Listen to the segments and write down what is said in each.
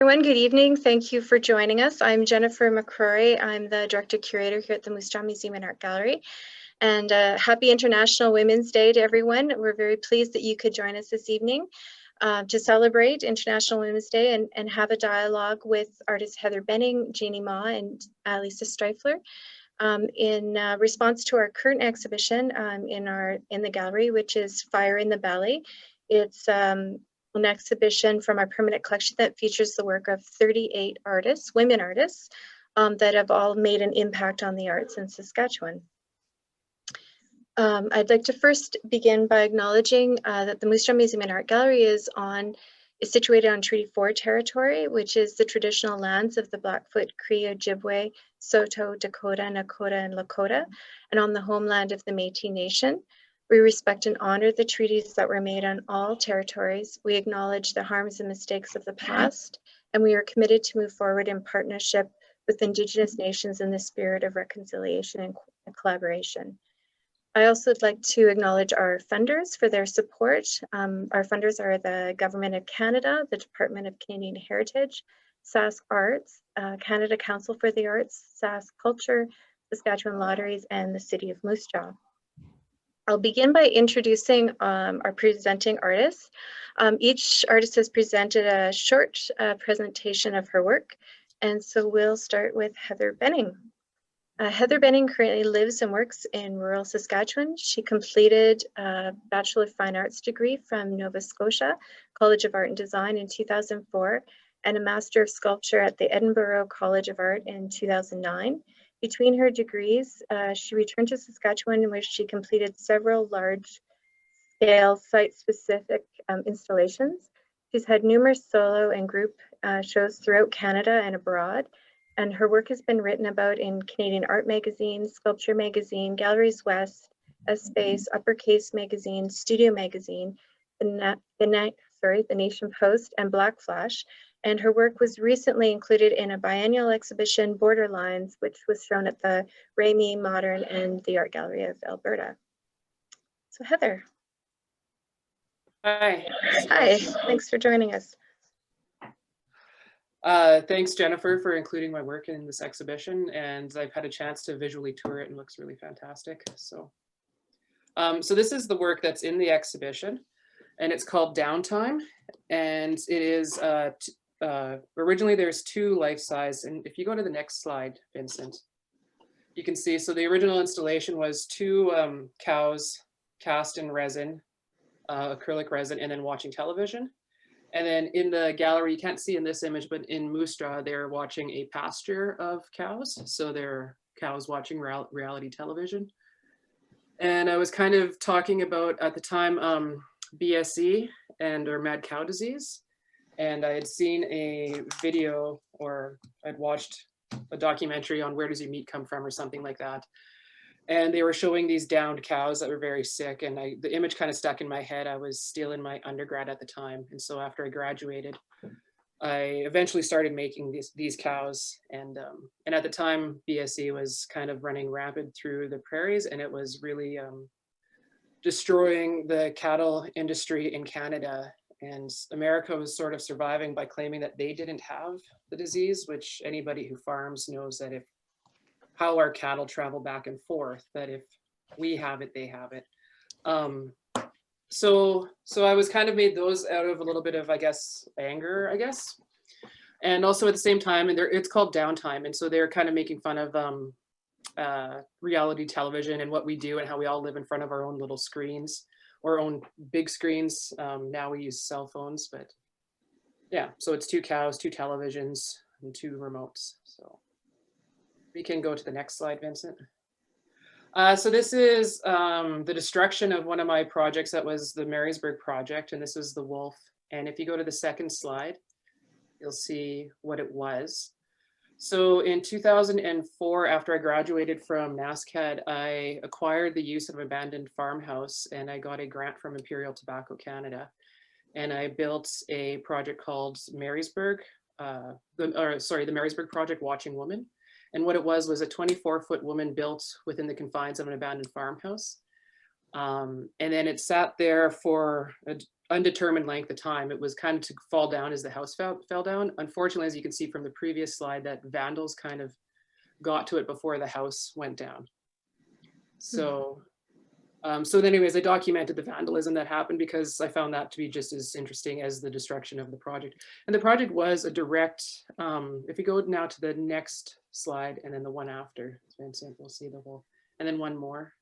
Everyone, good evening. Thank you for joining us. I'm Jennifer McRorie. I'm the Director Curator here at the Moose Jaw Museum and Art Gallery. And happy International Women's Day to everyone. We're very pleased that you could join us this evening to celebrate International Women's Day and have a dialogue with artists Heather Benning, Jeannie Mah, and Leesa Streifler in response to our current exhibition in the gallery, which is Fire in the Belly. It's an exhibition from our permanent collection that features the work of 38 artists, women artists, that have all made an impact on the arts in Saskatchewan. I'd like to first begin by acknowledging that the Moose Jaw Museum and Art Gallery is situated on Treaty 4 territory, which is the traditional lands of the Blackfoot, Cree, Ojibwe, Saulteaux, Dakota, Nakota, and Lakota, and on the homeland of the Métis Nation. We respect and honor the treaties that were made on all territories. We acknowledge the harms and mistakes of the past, and we are committed to move forward in partnership with Indigenous nations in the spirit of reconciliation and collaboration. I also would like to acknowledge our funders for their support. Our funders are the Government of Canada, the Department of Canadian Heritage, Sask Arts, Canada Council for the Arts, Sask Culture, Saskatchewan Lotteries, and the City of Moose Jaw. I'll begin by introducing our presenting artists. Each artist has presented a short presentation of her work, and so we'll start with Heather Benning. Heather Benning currently lives and works in rural Saskatchewan. She completed a Bachelor of Fine Arts degree from Nova Scotia College of Art and Design in 2004 and a Master of Sculpture at the Edinburgh College of Art in 2009. Between her degrees, she returned to Saskatchewan in which she completed several large-scale site-specific installations. She's had numerous solo and group shows throughout Canada and abroad, and her work has been written about in Canadian Art Magazine, Sculpture Magazine, Galleries West, Space, Uppercase Magazine, Studio Magazine, the Nation Post, and Black Flash. And her work was recently included in a biennial exhibition, Borderlines, which was shown at the Raimi Modern and the Art Gallery of Alberta. So Heather. Hi. Hi, thanks for joining us. Thanks, Jennifer, for including my work in this exhibition, and I've had a chance to visually tour it and it looks really fantastic. So this is the work that's in the exhibition, and it's called Downtime, and it is originally there's two life-size, and if you go to the next slide, Vincent, you can see, so the original installation was two cows cast in resin, acrylic resin, and then watching television. And then in the gallery, you can't see in this image, but in Moose Jaw, they're watching a pasture of cows. So they're cows watching reality television. And I was kind of talking about, at the time, BSE or mad cow disease. And I had seen a video, or I'd watched a documentary on where does your meat come from or something like that. And they were showing these downed cows that were very sick. And the image kind of stuck in my head. I was still in my undergrad at the time. And so after I graduated, I eventually started making these cows. And at the time, BSE was kind of running rampant through the prairies, and it was really destroying the cattle industry in Canada. And America was sort of surviving by claiming that they didn't have the disease, which anybody who farms knows that how our cattle travel back and forth, that if we have it, they have it. So I was kind of made those out of a little bit of, I guess, anger, I guess. And also at the same time, and it's called Downtime. And so they're kind of making fun of reality television and what we do and how we all live in front of our own little screens, or own big screens. Now we use cell phones, but yeah, so it's two cows, two televisions, and two remotes. So we can go to the next slide, Vincent. So this is the destruction of one of my projects that was the Marysburg project, and this is the wolf. And if you go to the second slide, you'll see what it was. So in 2004, after I graduated from NASCAD, I acquired the use of an abandoned farmhouse, and I got a grant from Imperial Tobacco Canada. And I built a project called Marysburg, the Marysburg Project Watching Woman. And what it was a 24-foot woman built within the confines of an abandoned farmhouse. And then it sat there for undetermined length of time. It was kind of to fall down as the house fell down. Unfortunately, as you can see from the previous slide, that vandals kind of got to it before the house went down. So, so anyways, I documented the vandalism that happened because I found that to be just as interesting as the destruction of the project. And the project was a direct, if you go now to the next slide and then the one after, Vincent, we'll see the whole, and then one more.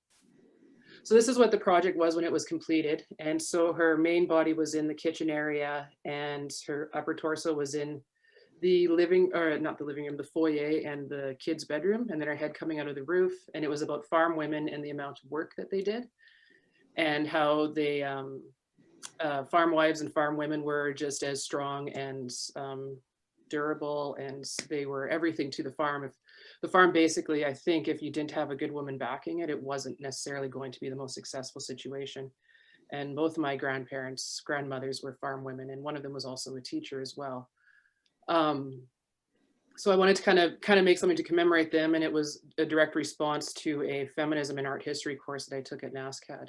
So this is what the project was when it was completed. And so her main body was in the kitchen area and her upper torso was in the living, or not the living room, the foyer and the kids' bedroom, and then her head coming out of the roof. And it was about farm women and the amount of work that they did and how they, farm wives and farm women were just as strong and durable, and they were everything to the farm. If the farm basically, I think if you didn't have a good woman backing it, it wasn't necessarily going to be the most successful situation. And both of my grandmothers were farm women, and one of them was also a teacher as well. So I wanted to kind of make something to commemorate them, and it was a direct response to a feminism and art history course that I took at NASCAD.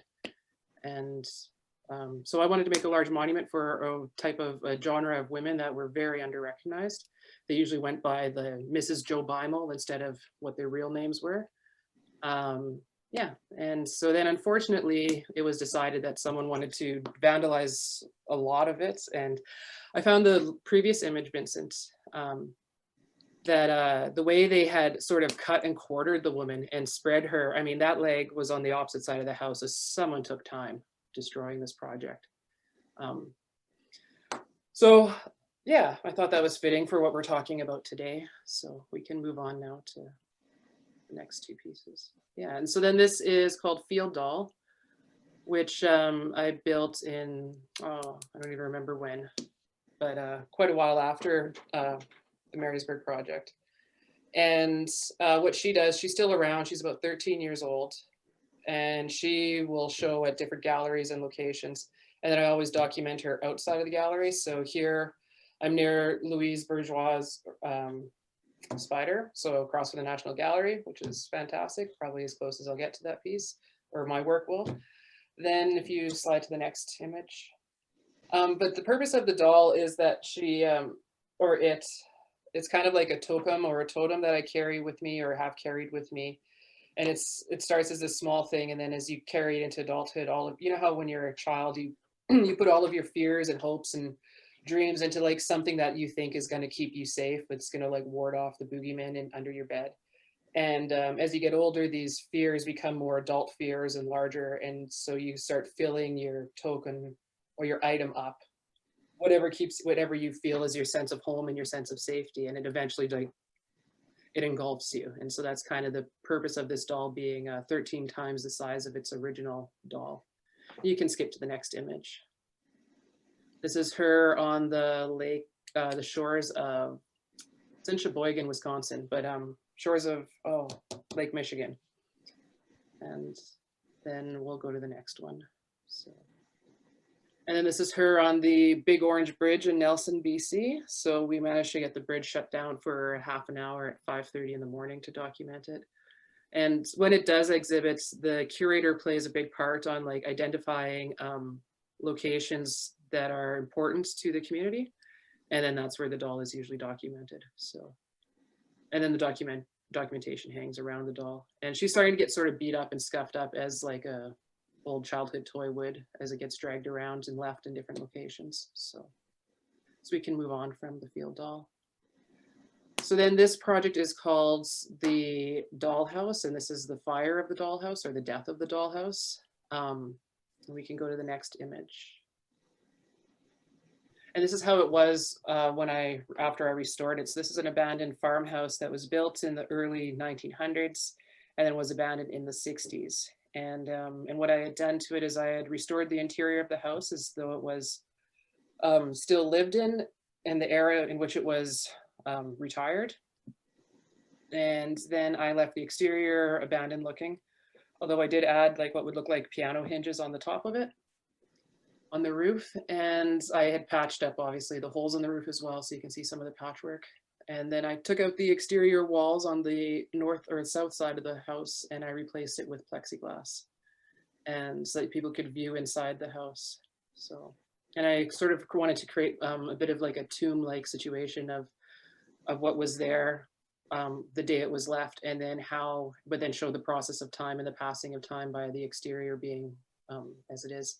And so I wanted to make a large monument for a type of a genre of women that were very underrecognized. They usually went by the Mrs. Joe Beimel instead of what their real names were. Yeah, and so then unfortunately it was decided that someone wanted to vandalize a lot of it. And I found the previous image, Vincent, that the way they had sort of cut and quartered the woman and spread her, I mean, that leg was on the opposite side of the house, as someone took time destroying this project. So yeah, I thought that was fitting for what we're talking about today. So we can move on now to the next two pieces. Yeah, and so then this is called Field Doll, which I built in, oh, I don't even remember when, but quite a while after the Marysburg project. And what she does, she's still around, she's about 13 years old, and she will show at different galleries and locations. And then I always document her outside of the gallery. So here I'm near Louise Bourgeois' spider, so across from the National Gallery, which is fantastic, probably as close as I'll get to that piece, or my work will. Then if you slide to the next image. But the purpose of the doll is that she, it's kind of like a totem or a totem that I carry with me or have carried with me. And it starts as a small thing, and then as you carry it into adulthood, all of, you know how when you're a child, you you put all of your fears and hopes and dreams into like something that you think is going to keep you safe, but it's going to like ward off the boogeyman in under your bed. And as you get older, these fears become more adult fears and larger, and so you start filling your token or your item up, whatever you feel is your sense of home and your sense of safety, and it eventually like it engulfs you. And so that's kind of the purpose of this doll being 13 times the size of its original doll. You can skip to the next image. This is her on the lake, the shores of, it's in Sheboygan, Wisconsin, but shores of, Lake Michigan. And then we'll go to the next one. So. And then this is her on the Big Orange Bridge in Nelson, BC. So we managed to get the bridge shut down for half an hour at 5:30 in the morning to document it. And when it does exhibits, the curator plays a big part on like identifying locations that are important to the community. And then that's where the doll is usually documented. So, and then the documentation hangs around the doll. And she's starting to get sort of beat up and scuffed up as like a old childhood toy would as it gets dragged around and left in different locations. So we can move on from the field doll. So then this project is called the Dollhouse, and this is the fire of the dollhouse or the death of the dollhouse. We can go to the next image. And this is how it was after I restored it. So this is an abandoned farmhouse that was built in the early 1900s and then was abandoned in the 60s. And what I had done to it is I had restored the interior of the house as though it was still lived in the era in which it was retired. And then I left the exterior abandoned looking, although I did add like what would look like piano hinges on the top of it, on the roof. And I had patched up obviously the holes in the roof as well, so you can see some of the patchwork. And then I took out the exterior walls on the north or south side of the house and I replaced it with plexiglass, and so that people could view inside the house. So, And I sort of wanted to create a bit of like a tomb-like situation of what was there the day it was left, and then how, but then show the process of time and the passing of time by the exterior being as it is.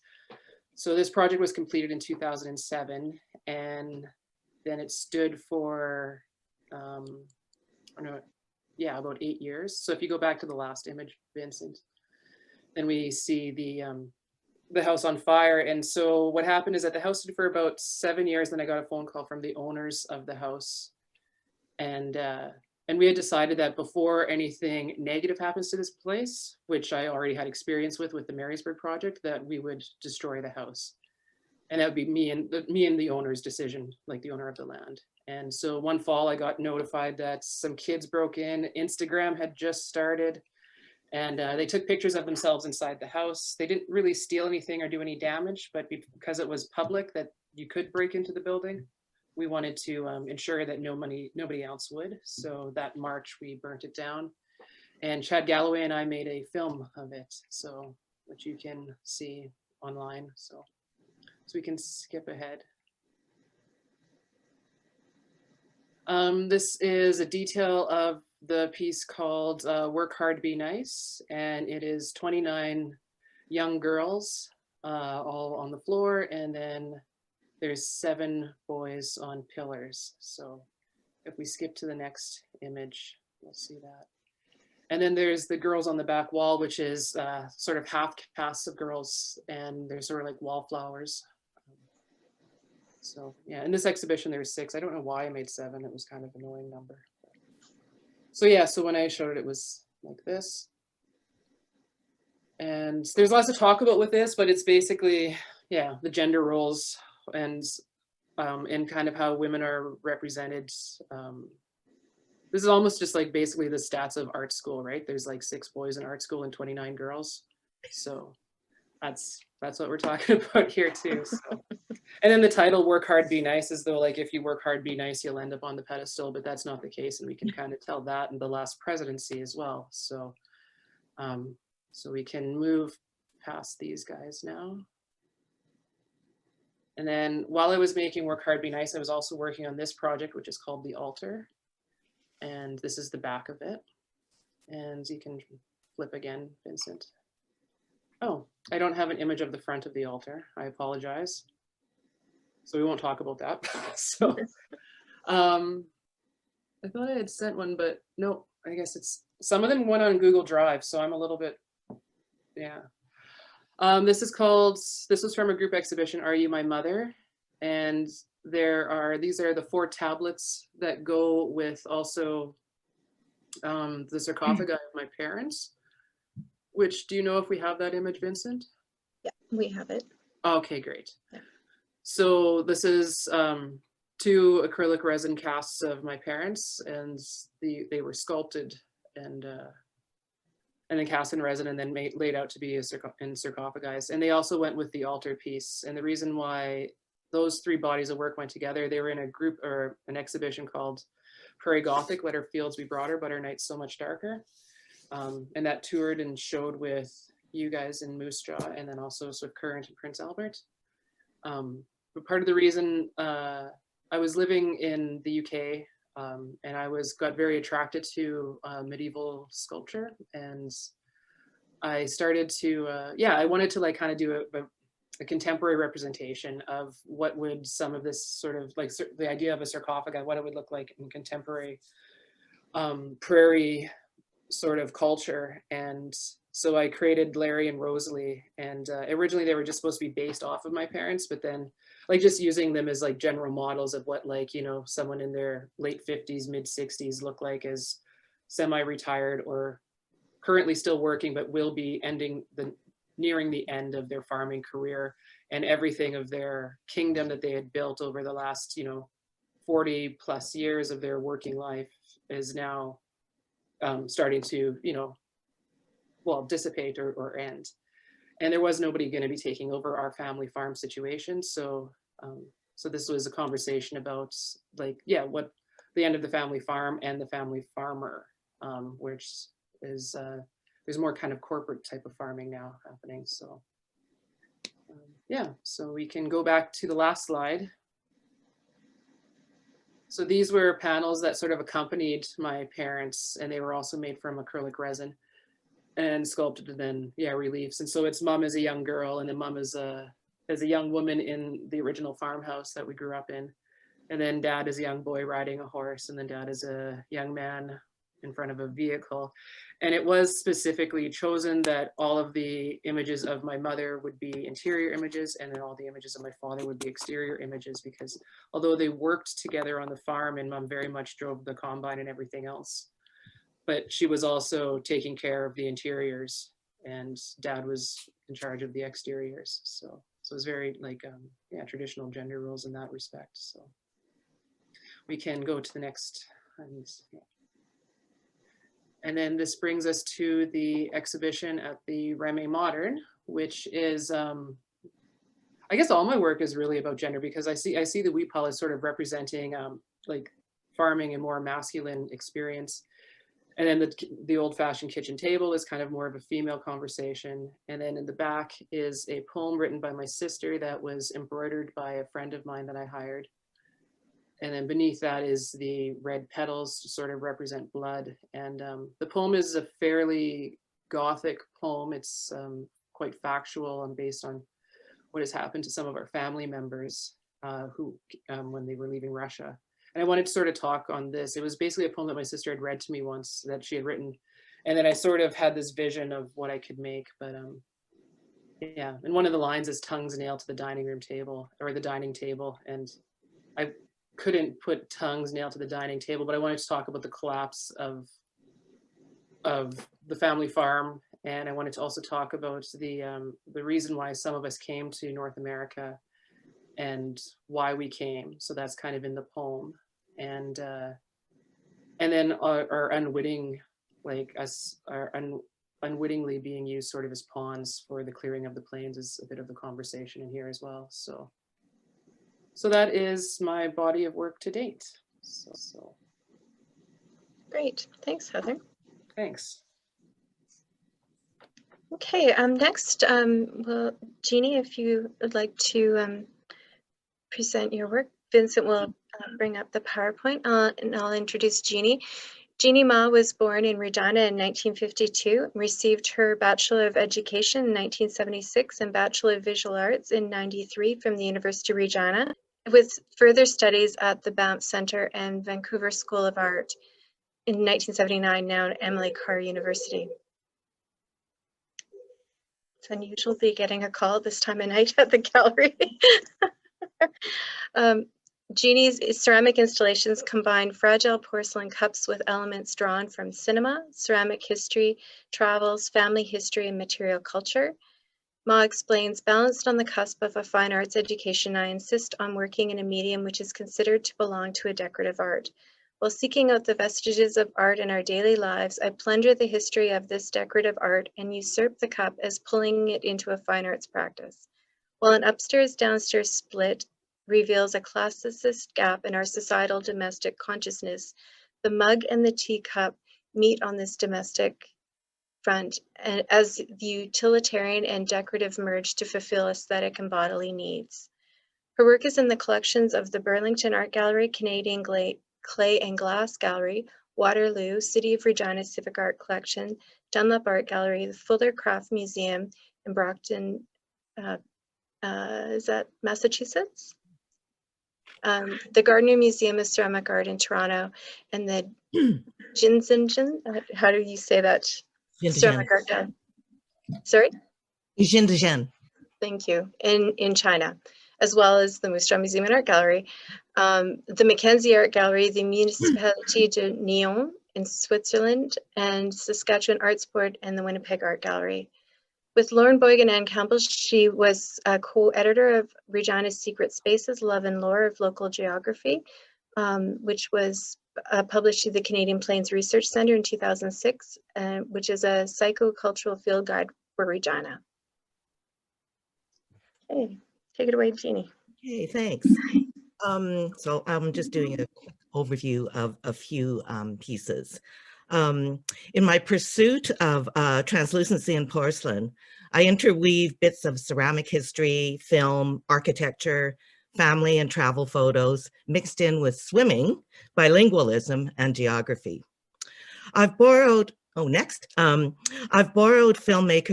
So this project was completed in 2007, and then it stood for, I don't know, yeah, about 8 years. So if you go back to the last image, Vincent, then we see the house on fire. And so what happened is that the house stood for about 7 years. Then I got a phone call from the owners of the house. And we had decided that before anything negative happens to this place, which I already had experience with the Marysburg project, that we would destroy the house. And that would be me and the owner's decision, like the owner of the land. And so one fall I got notified that some kids broke in. Instagram had just started, and they took pictures of themselves inside the house. They didn't really steal anything or do any damage, but because it was public that you could break into the building, we wanted to ensure that nobody else would. So that March we burnt it down, and Chad Galloway and I made a film of it, so which you can see online. So we can skip ahead. This is a detail of the piece called Work Hard, Be Nice, and it is 29 young girls all on the floor, and then there's 7 boys on pillars. So if we skip to the next image, we'll see that. And then there's the girls on the back wall, which is sort of half casts of girls, and they're sort of like wallflowers. So yeah, in this exhibition there's 6. I don't know why I made 7. It was kind of an annoying number. So yeah, so when I showed it, it was like this. And there's lots to talk about with this, but it's basically, yeah, the gender roles and kind of how women are represented. This is almost just like basically the stats of art school, right? There's like 6 boys in art school and 29 girls. So that's what we're talking about here too. So. And then the title, Work Hard, Be Nice, is though like if you work hard, be nice, you'll end up on the pedestal, but that's not the case. And we can kind of tell that in the last presidency as well. So, so we can move past these guys now. And then while I was making Work Hard, Be Nice, I was also working on this project, which is called The Altar. And this is the back of it. And you can flip again, Vincent. Oh, I don't have an image of the front of the altar. I apologize. So we won't talk about that. So I thought I had sent one, but no, I guess it's, some of them went on Google Drive. So I'm a little bit, yeah. This was from a group exhibition, Are You My Mother? And these are the 4 tablets that go with also the sarcophagi of my parents, which, do you know if we have that image, Vincent? Yeah, we have it. Okay, great. Yeah. So this is 2 acrylic resin casts of my parents, and they were sculpted and then cast in resin and then laid out to be in sarcophagi. And they also went with the altar piece. And the reason why those 3 bodies of work went together, they were in a group or an exhibition called Prairie Gothic, Let Our Fields Be Broader, But Our Nights So Much Darker. And that toured and showed with you guys in Moose Jaw, and then also sort of Current and Prince Albert. But part of the reason I was living in the UK, and I got very attracted to medieval sculpture, and I started to, I wanted to like kind of do a contemporary representation of what would some of this sort of like the idea of a sarcophagi, what it would look like in contemporary prairie sort of culture. And so I created Larry and Rosalie, and originally they were just supposed to be based off of my parents, but then like just using them as like general models of what, like, you know, someone in their late 50s, mid 60s look like as semi-retired or currently still working, but will be nearing the end of their farming career, and everything of their kingdom that they had built over the last, 40 plus years of their working life is now starting to, dissipate or end. And there was nobody going to be taking over our family farm situation. So this was a conversation about what the end of the family farm and the family farmer, which is there's more kind of corporate type of farming now happening. So Yeah, so we can go back to the last slide. So these were panels that sort of accompanied my parents, and they were also made from acrylic resin and sculpted and then, yeah, reliefs. And so it's mom as a young girl, and then mom as a young woman in the original farmhouse that we grew up in. And then dad as a young boy riding a horse, and then dad as a young man in front of a vehicle. And it was specifically chosen that all of the images of my mother would be interior images, and then all the images of my father would be exterior images, because although they worked together on the farm and mom very much drove the combine and everything else, but she was also taking care of the interiors, and dad was in charge of the exteriors. So it was very like, yeah, traditional gender roles in that respect. So we can go to the next. And then this brings us to the exhibition at the Reme Modern, which is, I guess all my work is really about gender, because I see the wheat pile as sort of representing like farming and more masculine experience. And then the old-fashioned kitchen table is kind of more of a female conversation. And then in the back is a poem written by my sister that was embroidered by a friend of mine that I hired. And then beneath that is the red petals to sort of represent blood. And the poem is a fairly Gothic poem. It's quite factual and based on what has happened to some of our family members who, when they were leaving Russia. And I wanted to sort of talk on this. It was basically a poem that my sister had read to me once that she had written. And then I sort of had this vision of what I could make. But yeah, and one of the lines is tongues nailed to the dining room table, or the dining table. And I couldn't put tongues nailed to the dining table, but I wanted to talk about the collapse of the family farm. And I wanted to also talk about the reason why some of us came to North America and why we came. So that's kind of in the poem. And then our unwitting, like us, unwittingly being used sort of as pawns for the clearing of the plains is a bit of the conversation in here as well. So that is my body of work to date. So. Great, thanks, Heather. Thanks. Okay, next, well, Jeannie, if you would like to present your work, Vincent will bring up the PowerPoint, and I'll introduce Jeannie. Jeannie Mah was born in Regina in 1952 and received her Bachelor of Education in 1976 and Bachelor of Visual Arts in 93 from the University of Regina, with further studies at the Banff Centre and Vancouver School of Art in 1979, now Emily Carr University. It's unusual to be getting a call this time of night at the gallery. Jeannie's ceramic installations combine fragile porcelain cups with elements drawn from cinema, ceramic history, travels, family history, and material culture. Ma explains, balanced on the cusp of a fine arts education, I insist on working in a medium which is considered to belong to a decorative art. While seeking out the vestiges of art in our daily lives, I plunder the history of this decorative art and usurp the cup as pulling it into a fine arts practice. While an upstairs-downstairs split reveals a classicist gap in our societal domestic consciousness, the mug and the teacup meet on this domestic front and as the utilitarian and decorative merge to fulfill aesthetic and bodily needs. Her work is in the collections of the Burlington Art Gallery, Canadian Clay and Glass Gallery, Waterloo, City of Regina Civic Art Collection, Dunlop Art Gallery, the Fuller Craft Museum in Brockton, is that Massachusetts? The Gardner Museum of Ceramic Art in Toronto, and the Jinzhen, how do you say that? Ceramic Art Gallery. Sorry? Jinzhen. Thank you, in China, as well as the Moose Jaw Museum and Art Gallery, the Mackenzie Art Gallery, the Municipality de Nyon in Switzerland, and Saskatchewan Arts Board and the Winnipeg Art Gallery. With Lauren Boyd and Ann Campbell, she was a co-editor of Regina's Secret Spaces, Love and Lore of Local Geography, which was published to the Canadian Plains Research Centre in 2006, which is a psychocultural field guide for Regina. Okay, take it away, Jeannie. Okay, thanks. So I'm just doing a quick overview of a few pieces. In my pursuit of translucency in porcelain, I interweave bits of ceramic history, film, architecture, family and travel photos, mixed in with swimming, bilingualism, and geography. I've borrowed filmmaker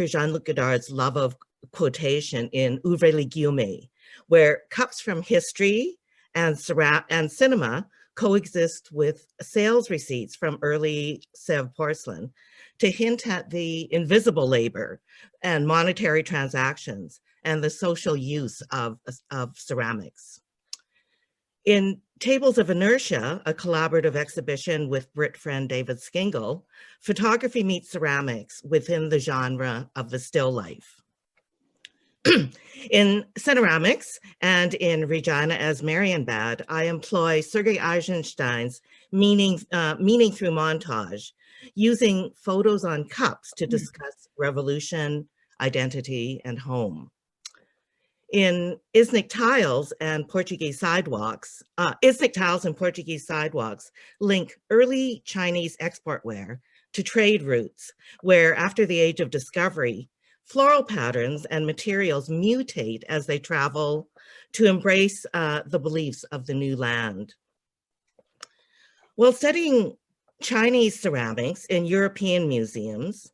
Jean-Luc Godard's love of quotation in Ouvrez les guillemets, where cups from history and cinema coexist with sales receipts from early Sèvres porcelain to hint at the invisible labor and monetary transactions and the social use of ceramics. In Tables of Inertia, a collaborative exhibition with Brit friend David Skingle, photography meets ceramics within the genre of the still life. In Cineramics and in Regina as Marienbad, I employ Sergei Eisenstein's meaning through montage, using photos on cups to discuss revolution, identity, and home. In Isnik Tiles and Portuguese Sidewalks link early Chinese export ware to trade routes, where after the age of discovery, floral patterns and materials mutate as they travel to embrace the beliefs of the new land. While studying Chinese ceramics in European museums,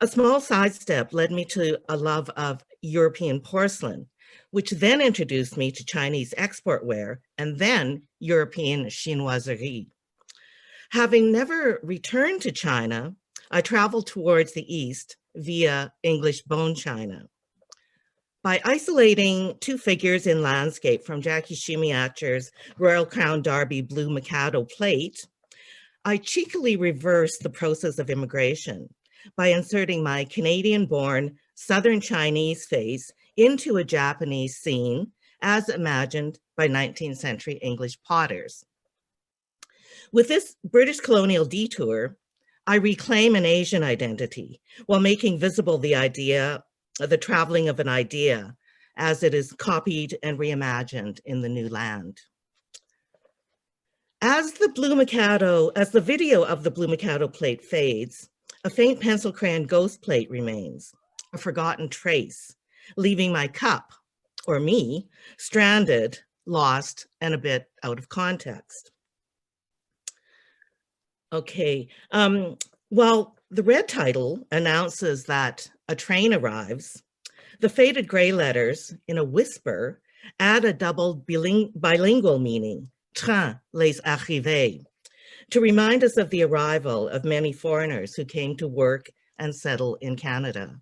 a small sidestep led me to a love of European porcelain, which then introduced me to Chinese export ware and then European chinoiserie. Having never returned to China, I traveled towards the east via English bone china. By isolating two figures in landscape from Jackie Schumacher's Royal Crown Derby Blue Mikado plate, I cheekily reversed the process of immigration by inserting my Canadian-born Southern Chinese face into a Japanese scene as imagined by 19th century English potters. With this British colonial detour, I reclaim an Asian identity while making visible the idea of the traveling of an idea as it is copied and reimagined in the new land. As the video of the Blue Mikado plate fades, a faint pencil crayon ghost plate remains, a forgotten trace, leaving my cup, or me, stranded, lost, and a bit out of context. Okay, well, the red title announces that a train arrives. The faded gray letters, in a whisper, add a double bilingual meaning, train les arrivés, to remind us of the arrival of many foreigners who came to work and settle in Canada.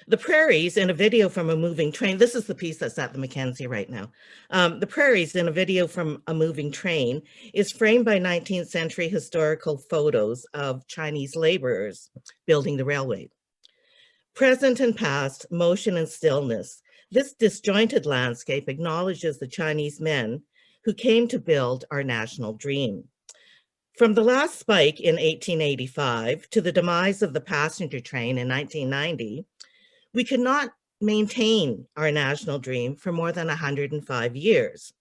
The prairies in a video from a moving train, this is the piece that's at the Mackenzie right now. The prairies in a video from a moving train is framed by 19th century historical photos of Chinese laborers building the railway. Present and past, motion and stillness, this disjointed landscape acknowledges the Chinese men who came to build our national dream. From the last spike in 1885 to the demise of the passenger train in 1990, we could not maintain our national dream for more than 105 years.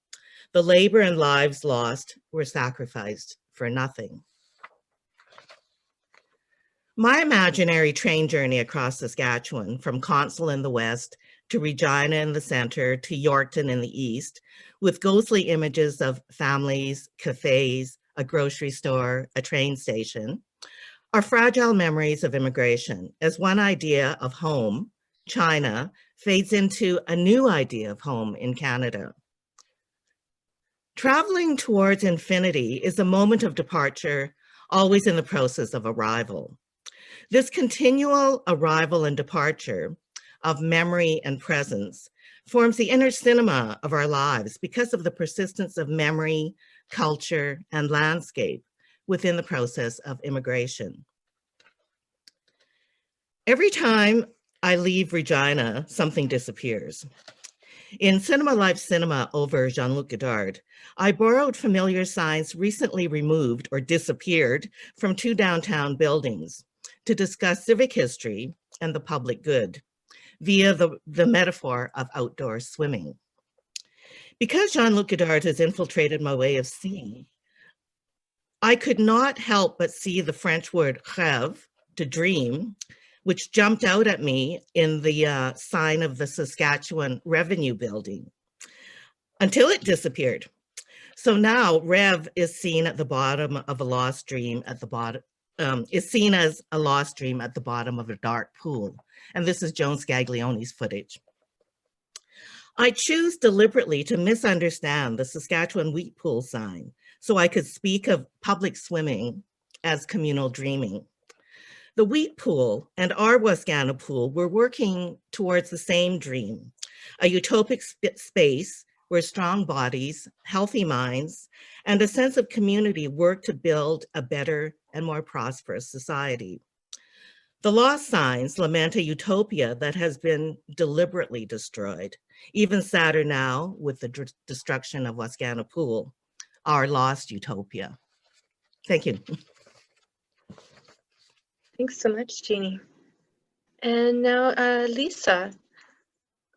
The labor and lives lost were sacrificed for nothing. My imaginary train journey across Saskatchewan, from Consell in the west to Regina in the center to Yorkton in the east, with ghostly images of families, cafes, a grocery store, a train station, are fragile memories of immigration as one idea of home, China, fades into a new idea of home in Canada. Traveling towards infinity is a moment of departure, always in the process of arrival. This continual arrival and departure of memory and presence forms the inner cinema of our lives because of the persistence of memory, culture, and landscape within the process of immigration. Every time I leave Regina, something disappears. In Cinema Life Cinema over Jean-Luc Godard, I borrowed familiar signs recently removed or disappeared from two downtown buildings to discuss civic history and the public good via the metaphor of outdoor swimming. Because Jean-Luc Godard has infiltrated my way of seeing, I could not help but see the French word rêve, to dream, which jumped out at me in the sign of the Saskatchewan Revenue Building until it disappeared. So now rêve is seen at the bottom of a lost dream at the bottom, is seen as a lost dream at the bottom of a dark pool. And this is Joan Scaglione's footage. I choose deliberately to misunderstand the Saskatchewan wheat pool sign so I could speak of public swimming as communal dreaming. The wheat pool and our Wascana pool were working towards the same dream, a utopic space where strong bodies, healthy minds, and a sense of community work to build a better and more prosperous society. The lost signs lament a utopia that has been deliberately destroyed. Even sadder now with the destruction of Wascana Pool, our lost utopia. Thank you. Thanks so much, Jeannie. And now Leesa.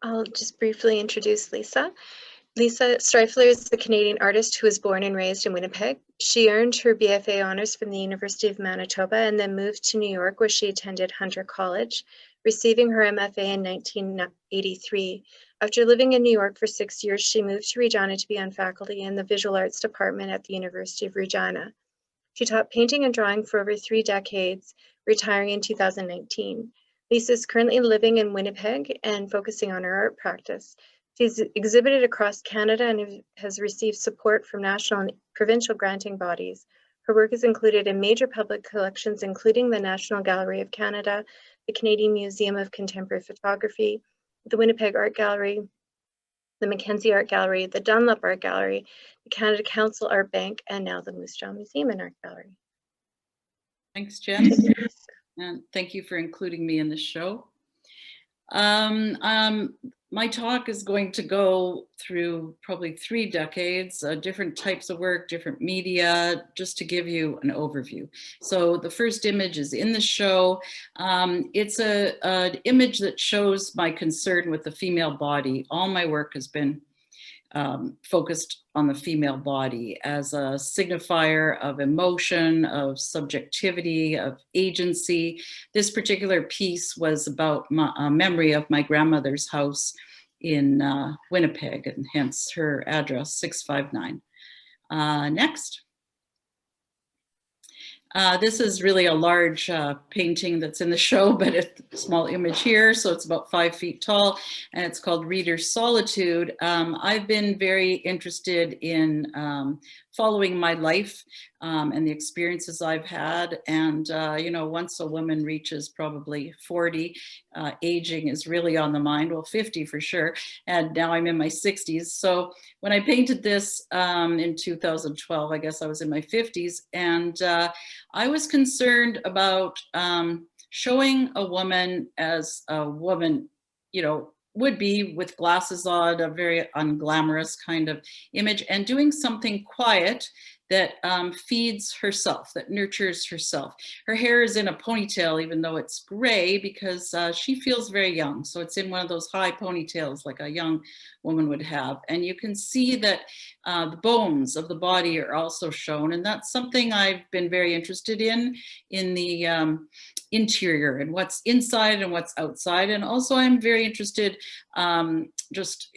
I'll just briefly introduce Leesa. Leesa Streifler is a Canadian artist who was born and raised in Winnipeg. She earned her BFA honors from the University of Manitoba and then moved to New York, where she attended Hunter College, receiving her MFA in 1983. After living in New York for 6 years, she moved to Regina to be on faculty in the Visual Arts Department at the University of Regina. She taught painting and drawing for over 3 decades, retiring in 2019. Leesa is currently living in Winnipeg and focusing on her art practice. She's exhibited across Canada and has received support from national and provincial granting bodies. Her work is included in major public collections, including the National Gallery of Canada, the Canadian Museum of Contemporary Photography, the Winnipeg Art Gallery, the Mackenzie Art Gallery, the Dunlop Art Gallery, the Canada Council Art Bank, and now the Moose Jaw Museum and Art Gallery. Thanks, Jen. And thank you for including me in the show. My talk is going to go through probably 3 decades, different types of work, different media, just to give you an overview. So the first image is in the show. It's an image that shows my concern with the female body. All my work has been focused on the female body as a signifier of emotion, of subjectivity, of agency. This particular piece was about a memory of my grandmother's house in Winnipeg, and hence her address 659. Next. This is really a large painting that's in the show, but a small image here. So it's about 5 feet tall, and it's called Reader's Solitude. I've been very interested in following my life and the experiences I've had. And, you know, once a woman reaches probably 40, aging is really on the mind, well, 50 for sure. And now I'm in my 60s. So when I painted this in 2012, I guess I was in my 50s. And I was concerned about showing a woman as a woman, you know, would be with glasses on, a very unglamorous kind of image, and doing something quiet that feeds herself, that nurtures herself. Her hair is in a ponytail, even though it's gray, because she feels very young. So it's in one of those high ponytails like a young woman would have. And you can see that the bones of the body are also shown. And that's something I've been very interested in the interior and what's inside and what's outside. And also I'm very interested just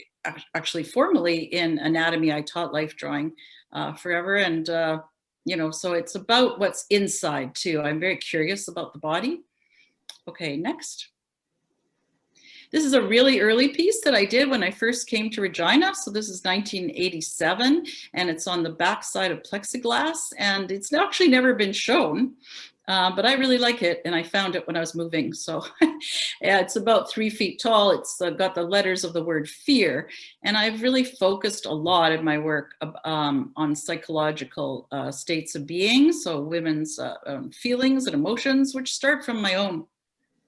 actually formally in anatomy. I taught life drawing forever. And, you know, so it's about what's inside too. I'm very curious about the body. Okay, next. This is a really early piece that I did when I first came to Regina. So this is 1987, and it's on the back side of plexiglass, and it's actually never been shown. But I really like it, and I found it when I was moving. So yeah, it's about 3 feet tall. It's got the letters of the word fear. And I've really focused a lot in my work on psychological states of being. So women's feelings and emotions, which start from my own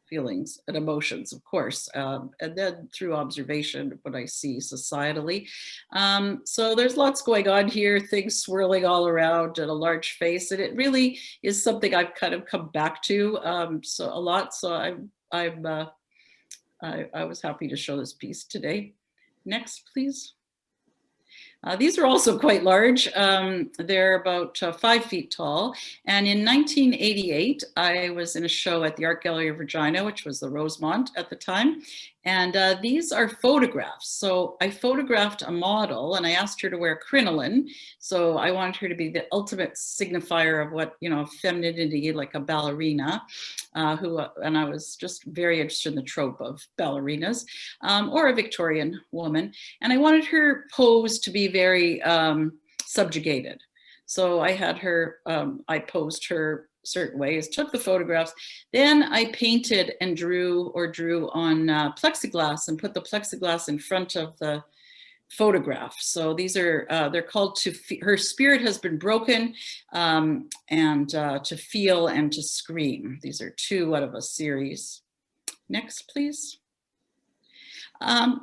feelings and emotions, of course, and then through observation of what I see societally. So there's lots going on here, things swirling all around and a large face, and it really is something I've kind of come back to so a lot. So I was happy to show this piece today. Next, please. These are also quite large. They're about 5 feet tall. And in 1988, I was in a show at the Art Gallery of Regina, which was the Rosemont at the time. And these are photographs. So I photographed a model and I asked her to wear crinoline. So I wanted her to be the ultimate signifier of what, you know, femininity, like a ballerina, and I was just very interested in the trope of ballerinas, or a Victorian woman. And I wanted her pose to be very subjugated. So I had her, I posed her certain ways, took the photographs, then I painted and drew on plexiglass and put the plexiglass in front of the photograph. So these are, they're called Her Spirit Has Been Broken, and To Feel and To Scream. These are 2 out of a series. Next, please.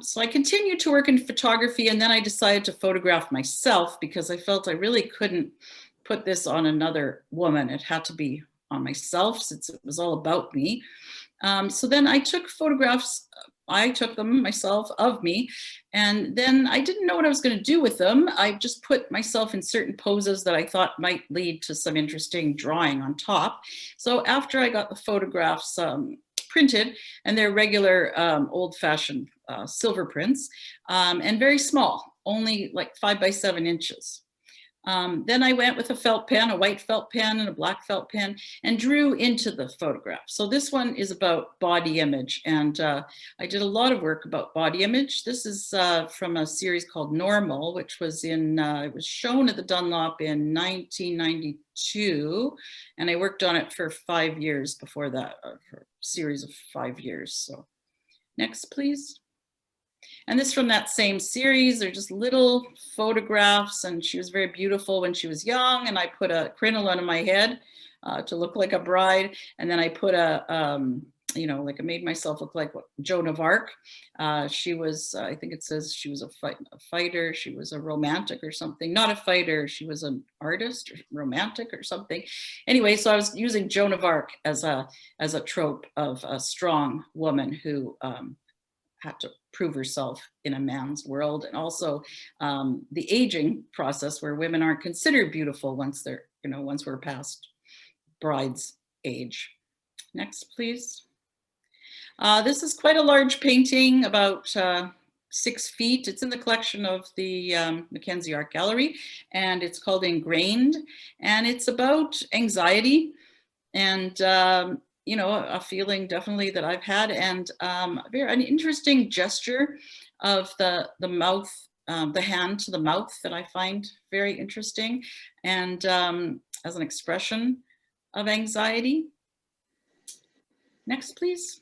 So I continued to work in photography, and then I decided to photograph myself because I felt I really couldn't put this on another woman. It had to be on myself since it was all about me. So then I took photographs, I took them myself of me, and then I didn't know what I was going to do with them. I just put myself in certain poses that I thought might lead to some interesting drawing on top. So after I got the photographs printed, and they're regular old-fashioned silver prints, and very small, only like 5 by 7 inches. Then I went with a felt pen, a white felt pen and a black felt pen, and drew into the photograph. So this one is about body image, and I did a lot of work about body image. This is from a series called Normal, which was it was shown at the Dunlop in 1992, and I worked on it for 5 years before that, for a series of 5 years. So next, please. And this from that same series. They're just little photographs, and she was very beautiful when she was young, and I put a crinoline on my head to look like a bride, and then I put you know, like I made myself look like Joan of Arc. She was, I think it says she was a fighter, she was a romantic or something, not a fighter, she was an artist or romantic or something. Anyway, so I was using Joan of Arc as a trope of a strong woman who had to prove herself in a man's world, and also the aging process where women aren't considered beautiful once they're, you know, once we're past bride's age. Next, please. This is quite a large painting, about 6 feet. It's in the collection of the Mackenzie Art Gallery, and it's called Ingrained, and it's about anxiety and you know, a feeling definitely that I've had, and an interesting gesture of the mouth, the hand to the mouth that I find very interesting, and as an expression of anxiety. Next, please.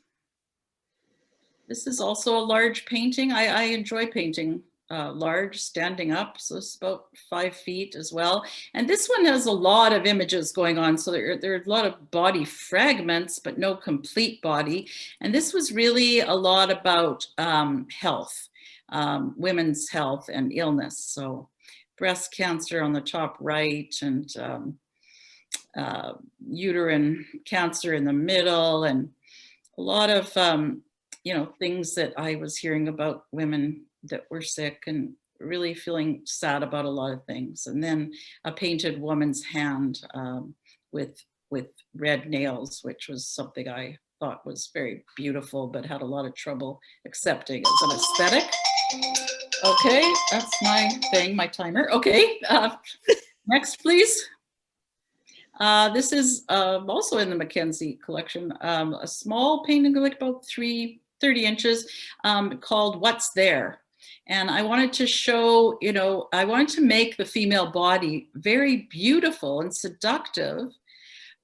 This is also a large painting. I enjoy painting large, standing up, so it's about 5 feet as well. And this one has a lot of images going on, so there are a lot of body fragments, but no complete body. And this was really a lot about health, women's health and illness. So breast cancer on the top right, and uterine cancer in the middle, and a lot of you know, things that I was hearing about women that were sick and really feeling sad about a lot of things. And then a painted woman's hand with red nails, which was something I thought was very beautiful, but had a lot of trouble accepting as an aesthetic. Okay, that's my thing, my timer. Okay, next, please. This is also in the Mackenzie collection, a small painting, like about 30 inches, called What's There? And I wanted to show, you know, I wanted to make the female body very beautiful and seductive,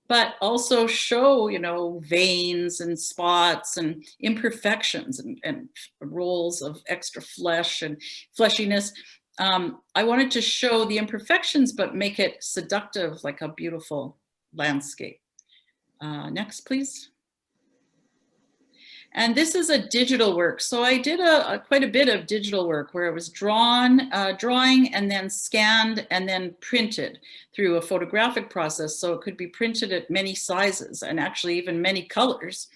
but also show, you know, veins and spots and imperfections and rolls of extra flesh and fleshiness. I wanted to show the imperfections, but make it seductive, like a beautiful landscape. Next, please. And this is a digital work. So I did quite a bit of digital work where it was drawing and then scanned and then printed through a photographic process. So it could be printed at many sizes and actually even many colors.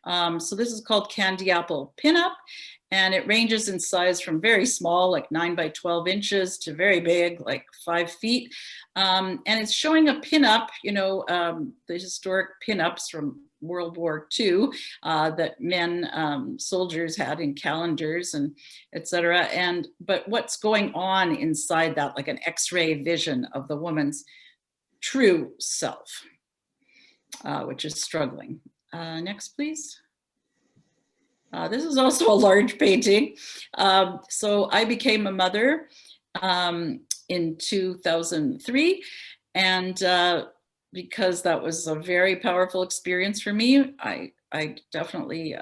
So this is called Candy Apple Pinup. And it ranges in size from very small, like 9 by 12 inches, to very big, like 5 feet. And it's showing a pinup, you know, the historic pinups from World War II that men, soldiers had in calendars and etc. But what's going on inside that, like an X-ray vision of the woman's true self, which is struggling. Next, please. This is also a large painting. So I became a mother in 2003, and because that was a very powerful experience for me, I definitely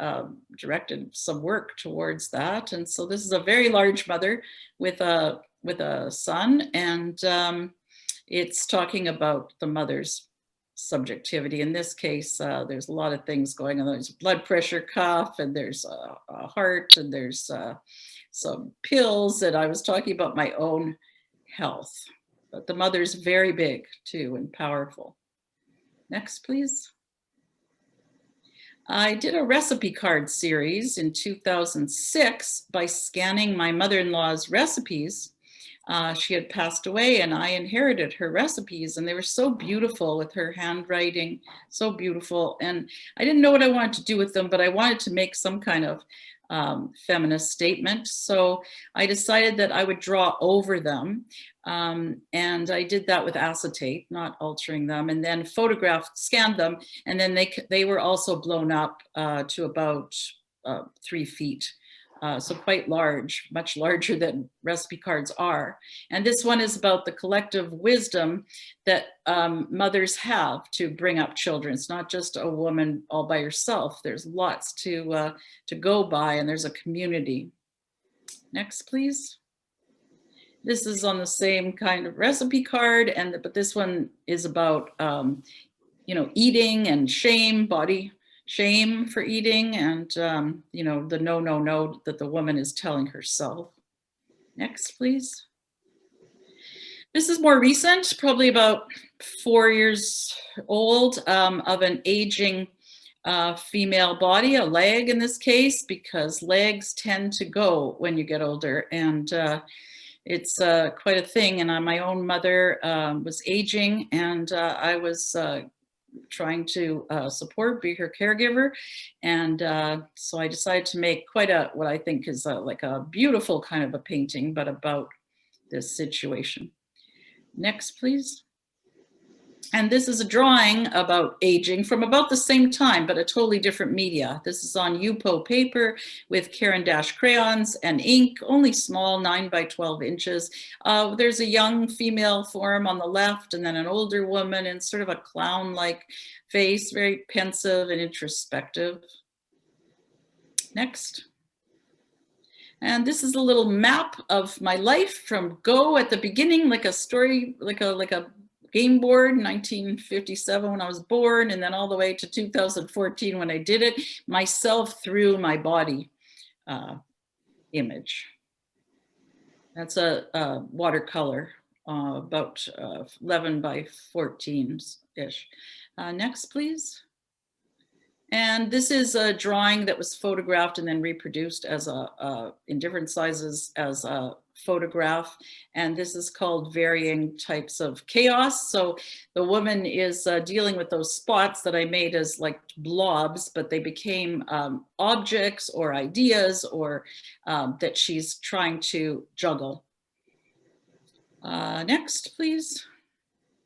directed some work towards that. And so this is a very large mother with a son, and it's talking about the mother's subjectivity. In this case, there's a lot of things going on. There's blood pressure cuff, and there's a heart, and there's some pills, and I was talking about my own health. But the mother's very big too and powerful. Next, please. I did a recipe card series in 2006 by scanning my mother-in-law's recipes. She had passed away, and I inherited her recipes, and they were so beautiful with her handwriting, so beautiful. And I didn't know what I wanted to do with them, but I wanted to make some kind of feminist statement. So I decided that I would draw over them. And I did that with acetate, not altering them, and then scanned them. And then they were also blown up to about 3 feet. So quite large, much larger than recipe cards are. And this one is about the collective wisdom that mothers have to bring up children. It's not just a woman all by herself. There's lots to go by, and there's a community. Next, please. This is on the same kind of recipe card, but this one is about you know, eating and shame, body shame for eating, and you know, the no that the woman is telling herself. Next, please. This is more recent, probably about 4 years old, of an aging female body, a leg in this case, because legs tend to go when you get older, and it's quite a thing. And my own mother was aging, and I was trying to support, be her caregiver. And so I decided to make quite what I think is like a beautiful kind of a painting, but about this situation. Next, please. And this is a drawing about aging from about the same time, but a totally different media. This is on Yupo paper with Caran d'Ache crayons and ink, only small, 9 by 12 inches. There's a young female form on the left, and then an older woman in sort of a clown-like face, very pensive and introspective. Next. And this is a little map of my life from Go at the beginning, like a story, like a game board, 1957 when I was born, and then all the way to 2014 when I did it, myself through my body image. That's a watercolor, about 11 by 14-ish. Next, please. And this is a drawing that was photographed and then reproduced as in different sizes as a photograph. And this is called Varying Types of Chaos. So the woman is dealing with those spots that I made as like blobs, but they became objects or ideas or that she's trying to juggle. Next, please.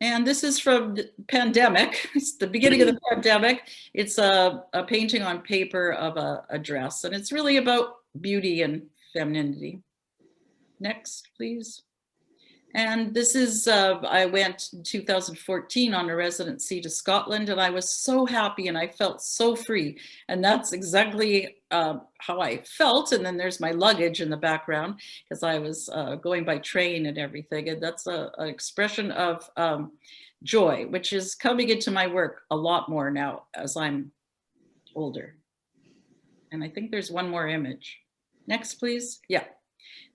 And this is from the pandemic. It's the beginning of the pandemic. It's a painting on paper of a dress, and it's really about beauty and femininity. Next, please. And this is, I went in 2014 on a residency to Scotland, and I was so happy and I felt so free. And that's exactly how I felt. And then there's my luggage in the background because I was going by train and everything. And that's an expression of joy, which is coming into my work a lot more now as I'm older. And I think there's one more image. Next, please. Yeah.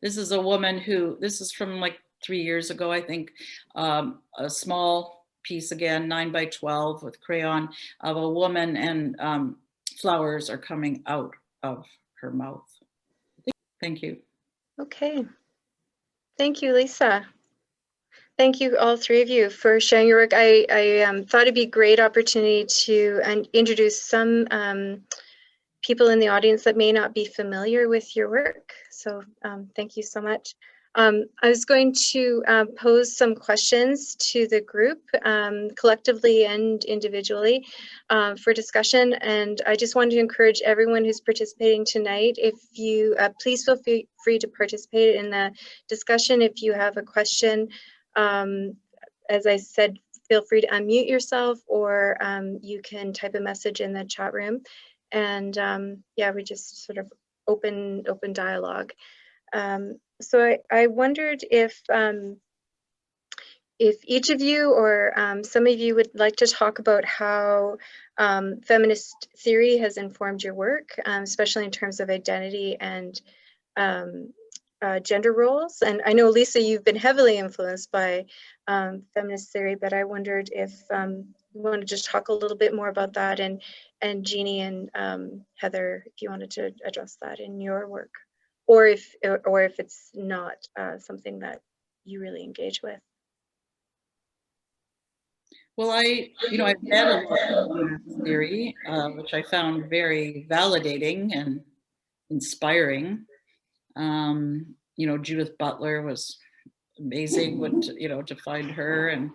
This is a woman who, this is from like 3 years ago, I think, a small piece again, 9 by 12 with crayon of a woman, and flowers are coming out of her mouth. Thank you. Okay. Thank you, Leesa. Thank you, all three of you, for sharing your work. I thought it'd be a great opportunity to introduce some people in the audience that may not be familiar with your work. So thank you so much. I was going to pose some questions to the group collectively and individually for discussion. And I just wanted to encourage everyone who's participating tonight, if you please feel free to participate in the discussion. If you have a question, as I said, feel free to unmute yourself, or you can type a message in the chat room. And yeah, we just sort of open dialogue. So I wondered if each of you or some of you would like to talk about how feminist theory has informed your work, especially in terms of identity and gender roles. And I know, Leesa, you've been heavily influenced by feminist theory, but I wondered if you want to just talk a little bit more about that, and Jeannie and Heather, if you wanted to address that in your work, or if it's not something that you really engage with. Well, I've read a lot of feminist theory, which I found very validating and inspiring. Judith Butler was amazing. To find her, and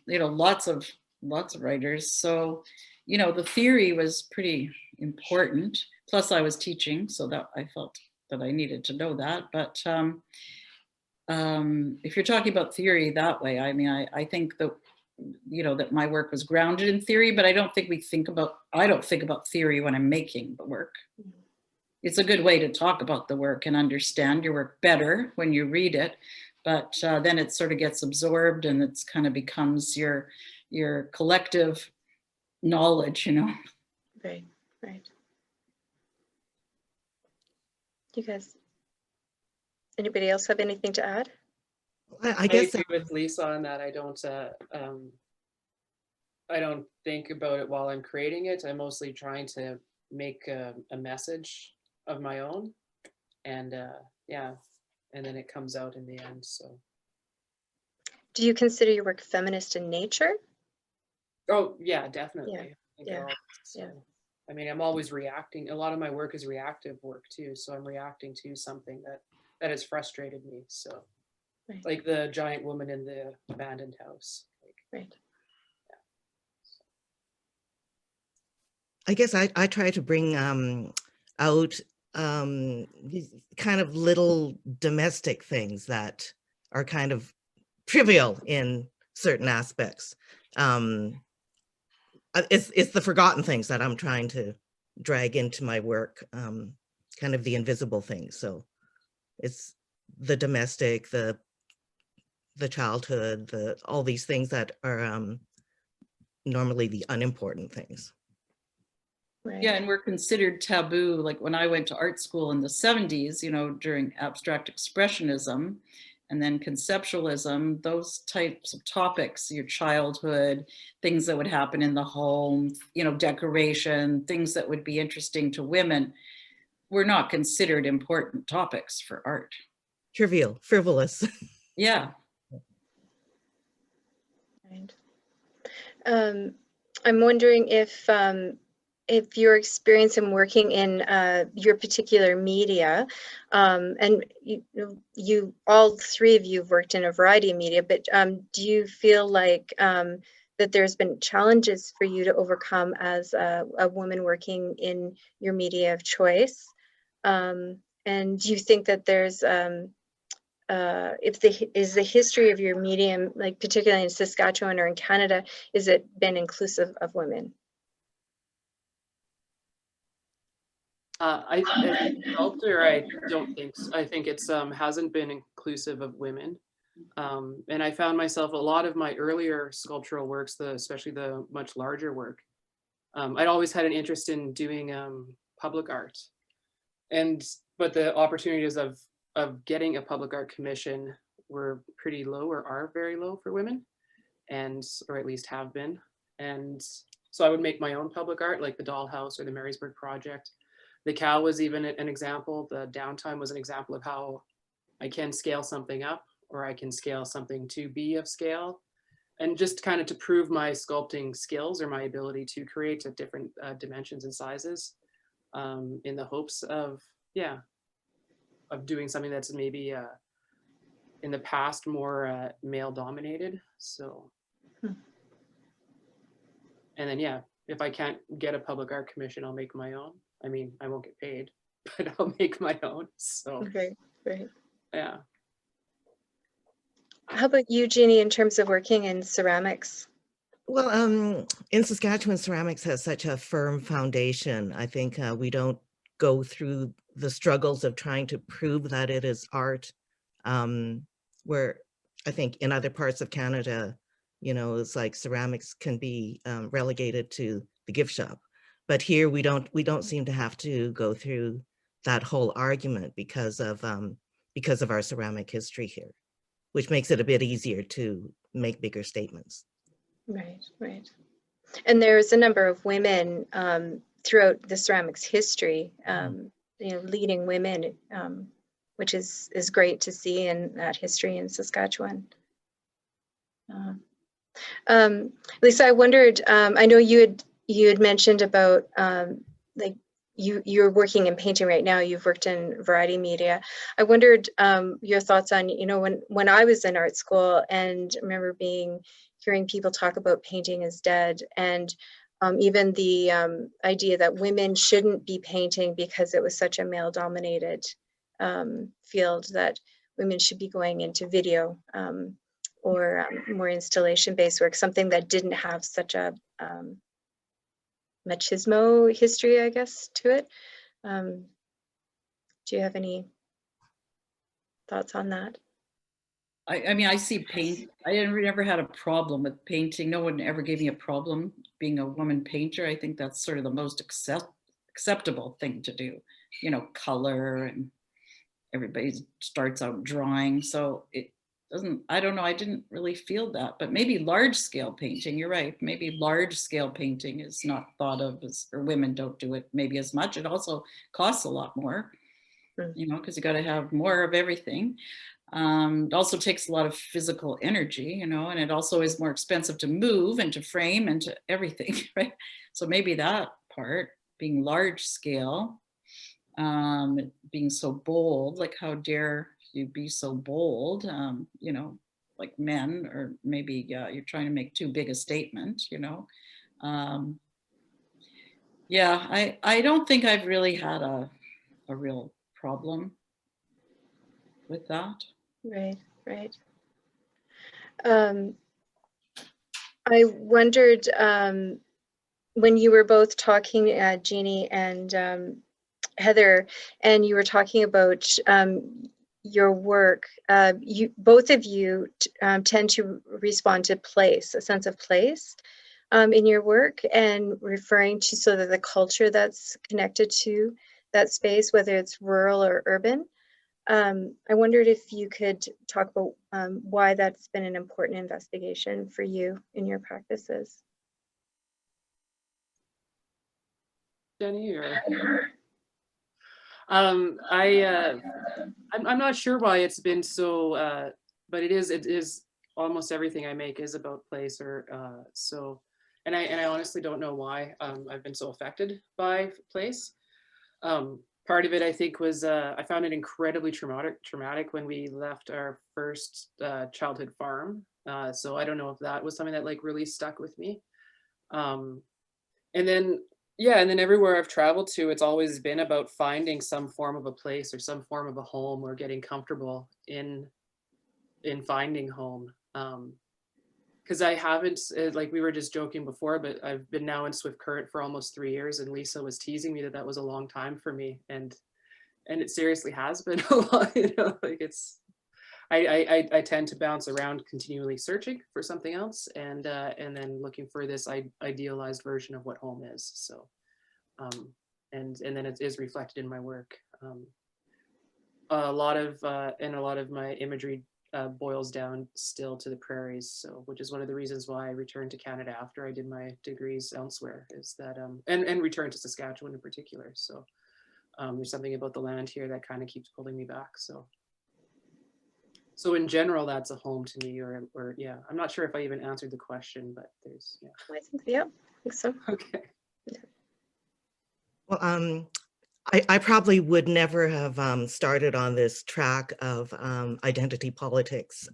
lots of writers. So, the theory was pretty important. Plus, I was teaching, so that I felt that I needed to know that. But if you're talking about theory that way, I mean, I think that that my work was grounded in theory, but I don't think about theory when I'm making the work. It's a good way to talk about the work and understand your work better when you read it, but then it sort of gets absorbed and it's kind of becomes your collective knowledge, Right. You guys, anybody else have anything to add? I guess I agree with Leesa on that. I don't think about it while I'm creating it. I'm mostly trying to make a message of my own, and yeah, and then it comes out in the end. So, do you consider your work feminist in nature? Oh yeah, definitely. Yeah. I mean, I'm always reacting. A lot of my work is reactive work too, so I'm reacting to something that has frustrated me. So, right. Like the giant woman in the abandoned house. Right. I guess I try to bring out these kind of little domestic things that are kind of trivial in certain aspects. It's the forgotten things that I'm trying to drag into my work, kind of the invisible things. So it's the domestic, the childhood, all these things that are normally the unimportant things. Right. Yeah, and we're considered taboo. Like when I went to art school in the 70s, during abstract expressionism and then conceptualism, those types of topics, your childhood, things that would happen in the home, decoration, things that would be interesting to women, were not considered important topics for art. Trivial, frivolous. Yeah. Right. I'm wondering if your experience in working in your particular media, and you all three of you have worked in a variety of media, but do you feel like that there's been challenges for you to overcome as a woman working in your media of choice? And do you think that there's is the history of your medium, like particularly in Saskatchewan or in Canada, is it been inclusive of women? I don't think so. I think it's hasn't been inclusive of women. And I found myself a lot of my earlier sculptural works, especially the much larger work, I'd always had an interest in doing public art, but the opportunities of getting a public art commission were pretty low, or are very low for women, or at least have been. And so I would make my own public art, like the Dollhouse or the Marysburg Project. The cow was even an example. The downtime was an example of how I can scale something up, or I can scale something to be of scale. And just kind of to prove my sculpting skills or my ability to create at different dimensions and sizes, in the hopes of, yeah, of doing something that's maybe in the past more male dominated. So, and then, yeah, if I can't get a public art commission, I'll make my own. I mean, I won't get paid, but I'll make my own. So, Okay, great. yeah. How about you, Jeannie, in terms of working in ceramics? Well, in Saskatchewan, ceramics has such a firm foundation. I think we don't go through the struggles of trying to prove that it is art, where I think in other parts of Canada, you know, it's like ceramics can be relegated to the gift shop. But here we don't seem to have to go through that whole argument because of our ceramic history here, which makes it a bit easier to make bigger statements. Right, right. And there's a number of women throughout the ceramics history, you know, leading women, which is great to see in that history in Saskatchewan. Leesa, I wondered, I know you had mentioned about like you're working in painting right now. You've worked in variety media. I wondered your thoughts on, you know, when I was in art school and remember hearing people talk about painting is dead, and even the idea that women shouldn't be painting because it was such a male-dominated field, that women should be going into video or more installation-based work, something that didn't have such a machismo history, I guess, to it. Do you have any thoughts on that? I mean, I see paint. I never had a problem with painting. No one ever gave me a problem being a woman painter. I think that's sort of the most acceptable thing to do. You know, color, and everybody starts out drawing. So it doesn't, I don't know, I didn't really feel that. But maybe large scale painting, you're right. Maybe large scale painting is not thought of as, or women don't do it maybe as much. It also costs a lot more, you know, because you got to have more of everything. It also takes a lot of physical energy, you know, and it also is more expensive to move and to frame and to everything, right? So maybe that part, being large scale, being so bold, like how dare you be so bold, you know, like men, or maybe you're trying to make too big a statement, you know. Yeah, I don't think I've really had a real problem with that. Right, right. I wondered when you were both talking, Jeannie and Heather, and you were talking about your work, both of you tend to respond to place, a sense of place in your work, and referring to sort of the culture that's connected to that space, whether it's rural or urban. I wondered if you could talk about why that's been an important investigation for you in your practices. Jenny, or I'm not sure why it's been so, but it is almost everything I make is about place, or so, and I honestly don't know why I've been so affected by place. Part of it, I think, was I found it incredibly traumatic when we left our first childhood farm. So I don't know if that was something that like really stuck with me. And then, yeah, and then everywhere I've traveled to, it's always been about finding some form of a place or some form of a home, or getting comfortable in finding home. Because I haven't, like we were just joking before, but I've been now in Swift Current for almost 3 years, and Leesa was teasing me that was a long time for me, and it seriously has been a lot. You know, like it's, I tend to bounce around, continually searching for something else, and then looking for this idealized version of what home is. So, and then it is reflected in my work. A lot of my imagery boils down still to the prairies, so which is one of the reasons why I returned to Canada after I did my degrees elsewhere, is that and returned to Saskatchewan in particular. So there's something about the land here that kind of keeps pulling me back. So in general, that's a home to me, or yeah, I'm not sure if I even answered the question, but there's, yeah. I think, yeah, I think so. Okay. Well, I probably would never have started on this track of identity politics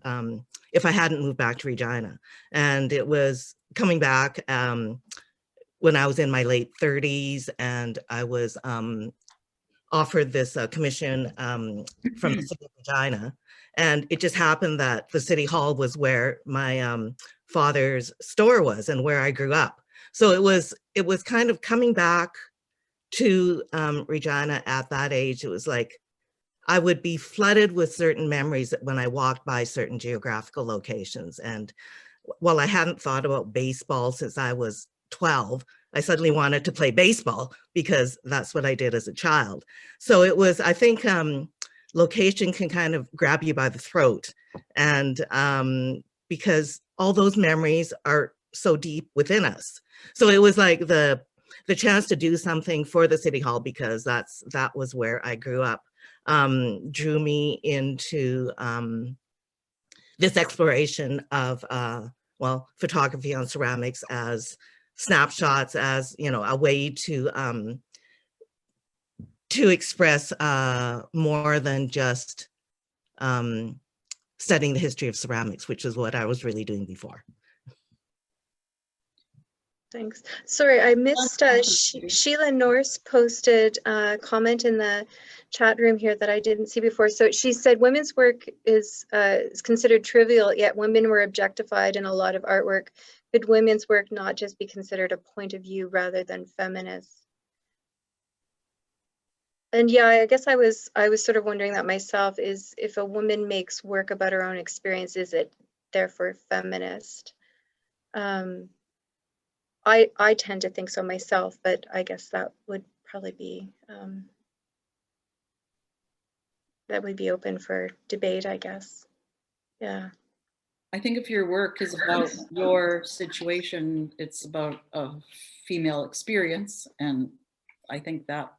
if I hadn't moved back to Regina. And it was coming back when I was in my late 30s, and I was offered this commission from the city of Regina. And it just happened that the city hall was where my father's store was and where I grew up. So it was kind of coming back to Regina at that age. It was like I would be flooded with certain memories when I walked by certain geographical locations. And while I hadn't thought about baseball since I was 12, I suddenly wanted to play baseball because that's what I did as a child. So it was, I think location can kind of grab you by the throat. And because all those memories are so deep within us. So it was like the chance to do something for the City Hall, because that was where I grew up, drew me into this exploration of, well, photography on ceramics as snapshots, as, you know, a way to express more than just studying the history of ceramics, which is what I was really doing before. Thanks. Sorry, I missed Sheila Norse posted a comment in the chat room here that I didn't see before. So she said women's work is considered trivial, yet women were objectified in a lot of artwork. Could women's work not just be considered a point of view rather than feminist? And yeah, I guess I was sort of wondering that myself, is if a woman makes work about her own experience, is it therefore feminist? I tend to think so myself, but I guess that would probably be open for debate, I guess. Yeah. I think if your work is about your situation, it's about a female experience, and I think that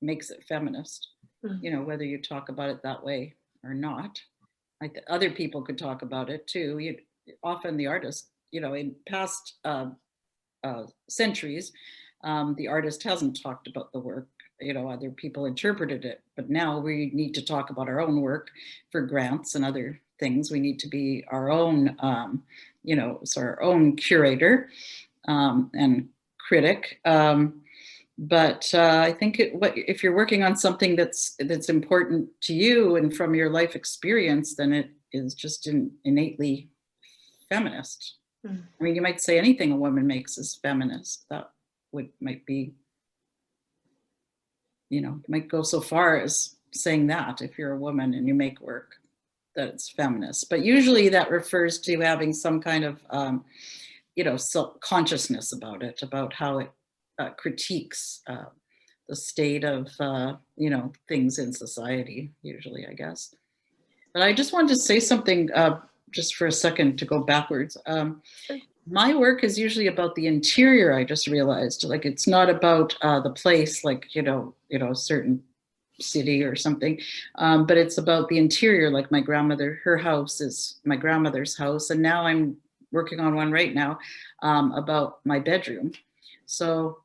makes it feminist. Mm-hmm. You know, whether you talk about it that way or not. Other people could talk about it too. Often the artist, you know, in past centuries, the artist hasn't talked about the work. You know, other people interpreted it, but now we need to talk about our own work for grants and other things. We need to be our own, you know, so our own curator and critic. But I think if you're working on something that's important to you and from your life experience, then it is just innately feminist. Mm. I mean, you might say anything a woman makes is feminist. That might be, you know, might go so far as saying that if you're a woman and you make work, that it's feminist. But usually that refers to having some kind of, you know, self-consciousness about it, about how it critiques the state of, you know, things in society, usually, I guess. But I just wanted to say something just for a second to go backwards. My work is usually about the interior, I just realized. Like, it's not about the place, like, you know, a certain city or something, but it's about the interior. Like my grandmother, her house is my grandmother's house, and now I'm working on one right now about my bedroom. So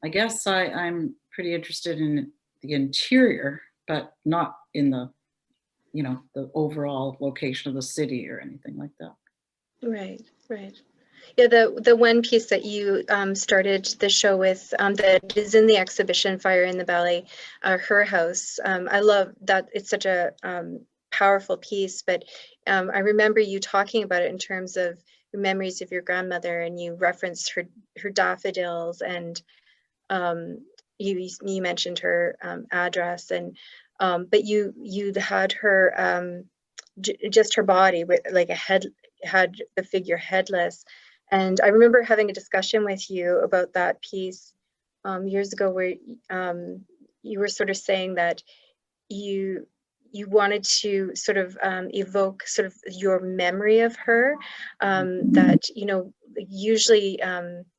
I guess I'm pretty interested in the interior, but not in the, you know, the overall location of the city or anything like that. Right, right. Yeah, the one piece that you started the show with that is in the exhibition, Fire in the Valley, her house. I love that. It's such a powerful piece, but I remember you talking about it in terms of memories of your grandmother, and you referenced her daffodils, and you mentioned her address, and but you had her just her body with like a head, had the figure headless. And I remember having a discussion with you about that piece years ago, where you were sort of saying that you wanted to sort of evoke sort of your memory of her, that, you know, usually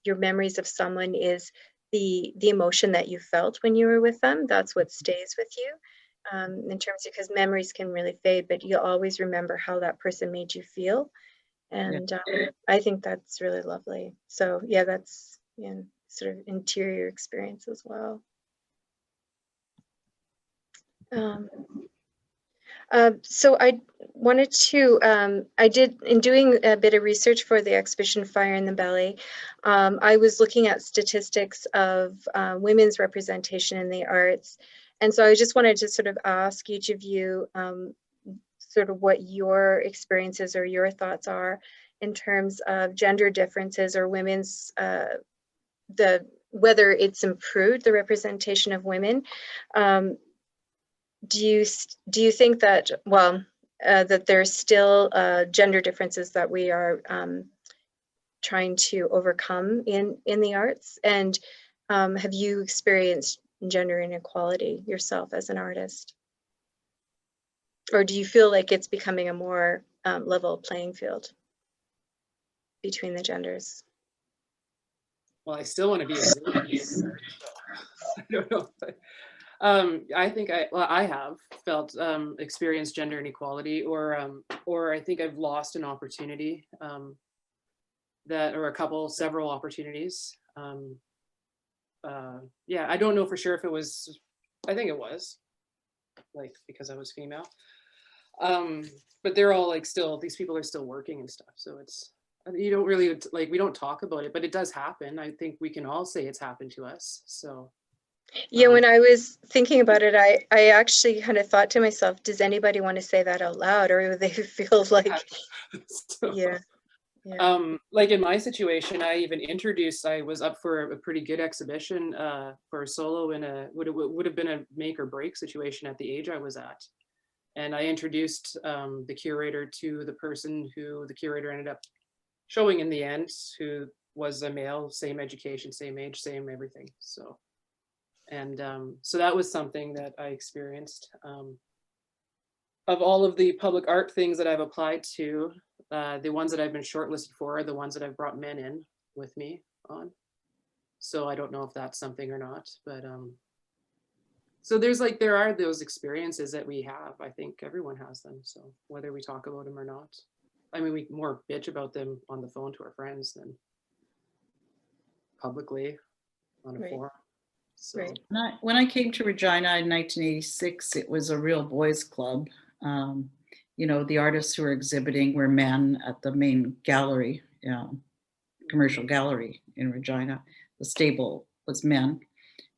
your memories of someone is the emotion that you felt when you were with them. That's what stays with you. In terms of, because memories can really fade, but you'll always remember how that person made you feel. And I think that's really lovely. So yeah, that's sort of interior experience as well. So I wanted to, I did, in doing a bit of research for the exhibition Fire in the Belly, I was looking at statistics of women's representation in the arts. And so I just wanted to sort of ask each of you sort of what your experiences or your thoughts are in terms of gender differences or women's, whether it's improved the representation of women. Do you think that, well, that there's still gender differences that we are trying to overcome in the arts? And have you experienced gender inequality yourself as an artist? Or do you feel like it's becoming a more level playing field between the genders? Well, I still want to be a artist, so I don't know. But, I think I have felt experienced gender inequality, or I think I've lost an opportunity several opportunities. Yeah, I don't know for sure if it was. I think it was, like, because I was female. But they're all like still. These people are still working and stuff. So it's, you don't really, like, we don't talk about it, but it does happen. I think we can all say it's happened to us. So. Yeah, when I was thinking about it, I actually kind of thought to myself, does anybody want to say that out loud, or would they feel like, so, yeah. Like in my situation, I was up for a pretty good exhibition for a solo in would have been a make or break situation at the age I was at. And I introduced the curator to the person who the curator ended up showing in the end, who was a male, same education, same age, same everything. So. And so that was something that I experienced. Of all of the public art things that I've applied to, the ones that I've been shortlisted for are the ones that I've brought men in with me on. So I don't know if that's something or not, but so there are those experiences that we have. I think everyone has them. So whether we talk about them or not, I mean, we more bitch about them on the phone to our friends than publicly on a forum. So. Right. When I came to Regina in 1986, it was a real boys' club. You know, the artists who were exhibiting were men at the main gallery, commercial gallery in Regina. The stable was men.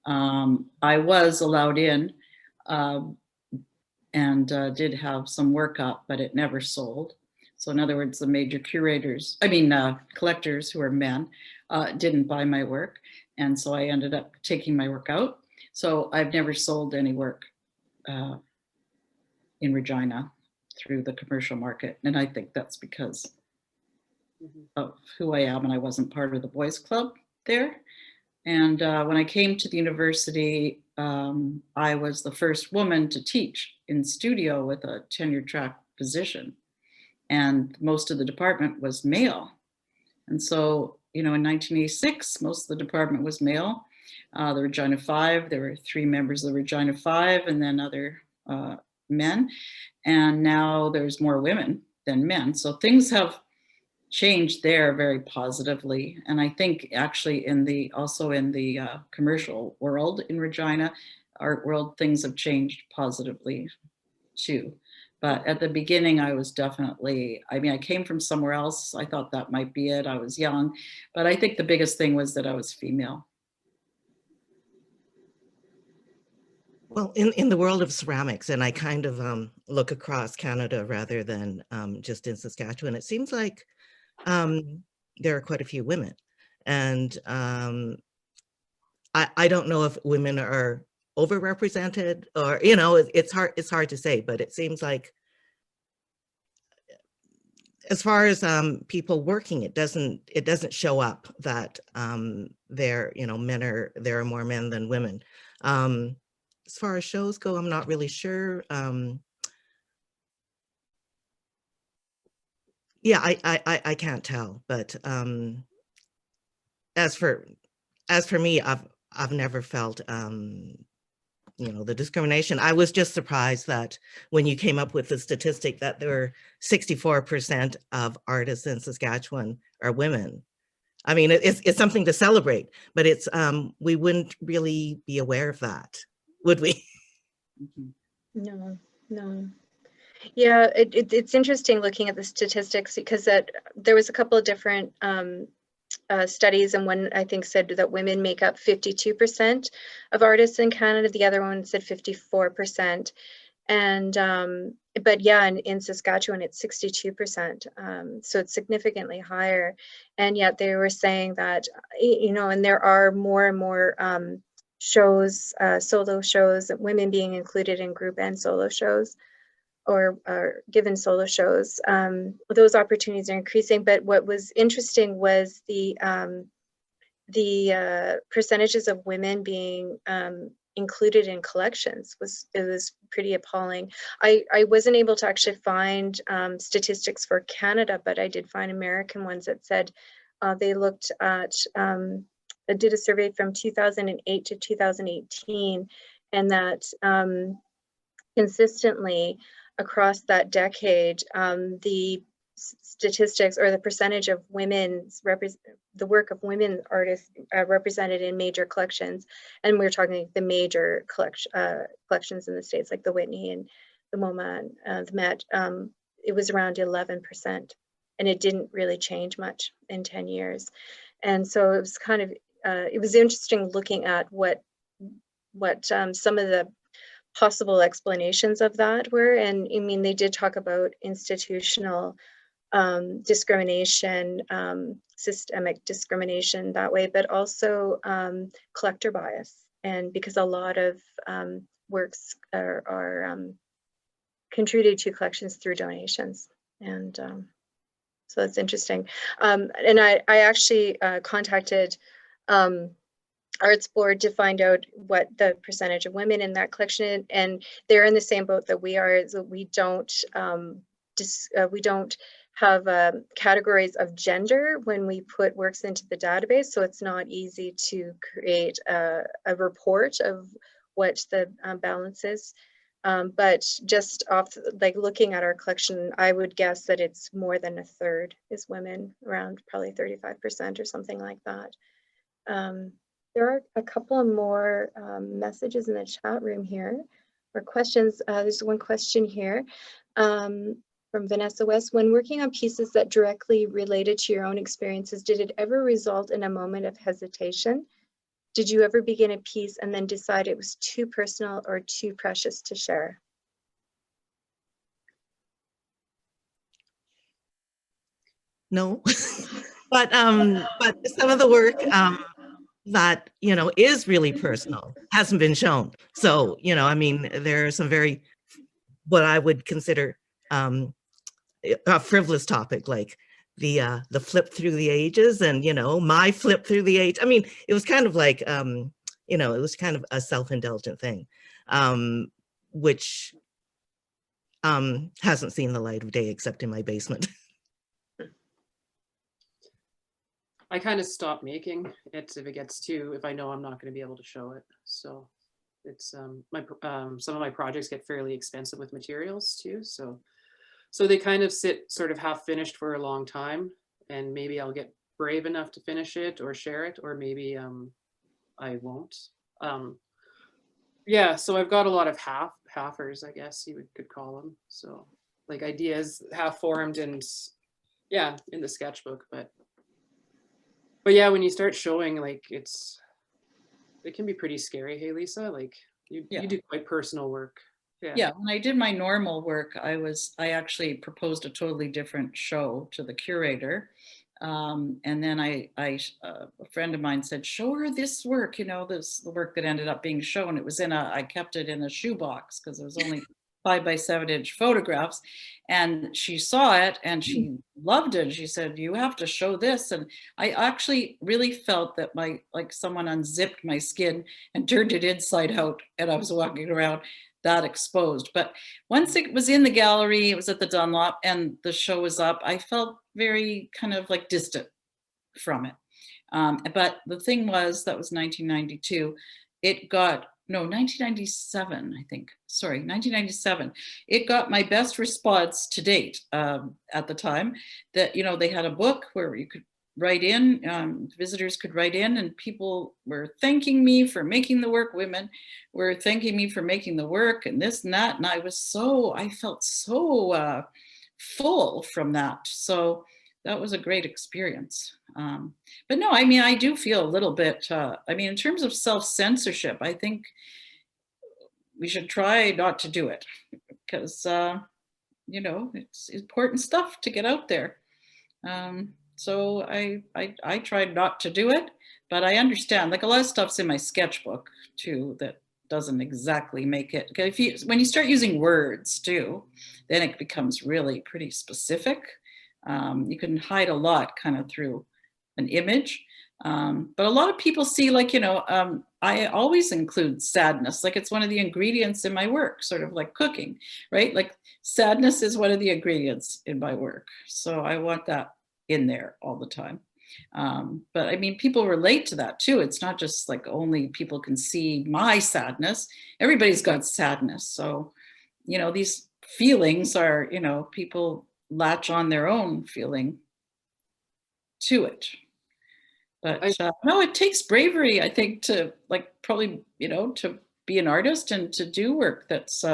I was allowed in and did have some work up, but it never sold. So in other words, the major collectors who are men didn't buy my work. And so I ended up taking my work out. So I've never sold any work in Regina through the commercial market. And I think that's because of who I am, and I wasn't part of the boys' club there. And when I came to the university, I was the first woman to teach in studio with a tenure track position. And most of the department was male. And so, you know, in 1986, most of the department was male. The Regina Five, there were 3 members of the Regina Five and then other men. And now there's more women than men. So things have changed there very positively. And I think actually also in the commercial world in Regina, art world, things have changed positively too. But at the beginning, I was definitely, I mean, I came from somewhere else. I thought that might be it. I was young, but I think the biggest thing was that I was female. Well, in the world of ceramics, and I kind of look across Canada rather than just in Saskatchewan, it seems like there are quite a few women. And I don't know if women are overrepresented or, you know, it's hard to say, but it seems like as far as people working, it doesn't show up that there, you know, there are more men than women. As far as shows go, I'm not really sure. Yeah, I can't tell, but as for me, I've never felt, the discrimination. I was just surprised that when you came up with the statistic that there were 64% of artists in Saskatchewan are women. I mean, it's something to celebrate, but it's we wouldn't really be aware of that, would we? No, no. Yeah, it's interesting looking at the statistics because there was a couple of different studies, and one I think said that women make up 52% of artists in Canada. The other one said 54%. And but yeah, in Saskatchewan it's 62%, so it's significantly higher. And yet they were saying that, and there are more and more shows, solo shows, women being included in group and solo shows, or given solo shows. Those opportunities are increasing. But what was interesting was the percentages of women being included in collections was pretty appalling. I wasn't able to actually find statistics for Canada, but I did find American ones that said they looked at, did a survey from 2008 to 2018, and that consistently across that decade, the statistics or the percentage of the work of women artists represented in major collections, and we're talking the major collections in the States, like the Whitney and the MoMA and the Met, it was around 11%, and it didn't really change much in 10 years. And so it was kind of it was interesting looking at what some of the possible explanations of that were. And I mean, they did talk about institutional discrimination, systemic discrimination that way, but also collector bias. And because a lot of works are contributed to collections through donations. And so it's interesting. And I actually contacted Arts Board to find out what the percentage of women in that collection is, and they're in the same boat that we are. So we don't have categories of gender when we put works into the database, so it's not easy to create a report of what the balance is. But just off, like looking at our collection, I would guess that it's more than a third is women, around probably 35% or something like that. There are a couple of more messages in the chat room here, or questions. There's one question here from Vanessa West. When working on pieces that directly related to your own experiences, did it ever result in a moment of hesitation? Did you ever begin a piece and then decide it was too personal or too precious to share? No, but some of the work that, is really personal hasn't been shown. So, I mean, there are some very, what I would consider a frivolous topic, like the flip through the ages, and, my flip through the age. I mean, it was kind of like, it was kind of a self-indulgent thing, which hasn't seen the light of day except in my basement. I kind of stop making it if I know I'm not going to be able to show it. So it's some of my projects get fairly expensive with materials too. So they kind of sit sort of half finished for a long time, and maybe I'll get brave enough to finish it or share it, or maybe I won't. Yeah, so I've got a lot of halfers, I guess you could call them. So like ideas half formed and yeah, in the sketchbook, but yeah, when you start showing, like it can be pretty scary. Hey, Leesa, like you do quite personal work. Yeah, when I did my normal work, I actually proposed a totally different show to the curator. And then a friend of mine said, show her this work, the work that ended up being shown. It was I kept it in a shoebox because it was only 5 by 7 inch photographs. And she saw it and she loved it. She said, you have to show this. And I actually really felt that someone unzipped my skin and turned it inside out, and I was walking around that exposed. But once it was in the gallery, it was at the Dunlop and the show was up, I felt very kind of like distant from it. But the thing was, that was 1992. It got, no, 1997, I think. Sorry, 1997. It got my best response to date at the time. That, you know, they had a book where you could write in, visitors could write in, and people were thanking me for making the work. Women were thanking me for making the work and this and that. And I felt so full from that. So that was a great experience. But no, I mean, I do feel a little bit, I mean, in terms of self-censorship, I think we should try not to do it because, you know, it's important stuff to get out there. So I tried not to do it, but I understand, like, a lot of stuff's in my sketchbook too that doesn't exactly make it. If when you start using words too, then it becomes really pretty specific. You can hide a lot kind of through an image. But a lot of people see, like, you know, I always include sadness, like it's one of the ingredients in my work, sort of like cooking, right? Like sadness is one of the ingredients in my work. So I want that in there all the time. But I mean, people relate to that too. It's not just like only people can see my sadness. Everybody's got sadness. So, you know, these feelings are, you know, people latch on their own feeling to it. But no, it takes bravery, I think, to, like, probably, you know, to be an artist and to do work that's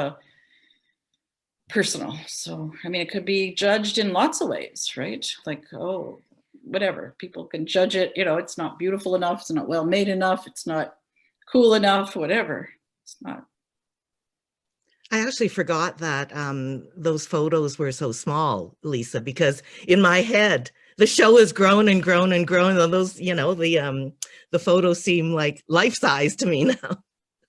personal. So, I mean, it could be judged in lots of ways, right? Like, oh, whatever, people can judge it, you know, it's not beautiful enough, it's not well made enough, it's not cool enough, whatever. It's not. I actually forgot that those photos were so small, Leesa, because in my head, the show has grown and grown and grown. And those, you know, the photos seem like life-size to me now.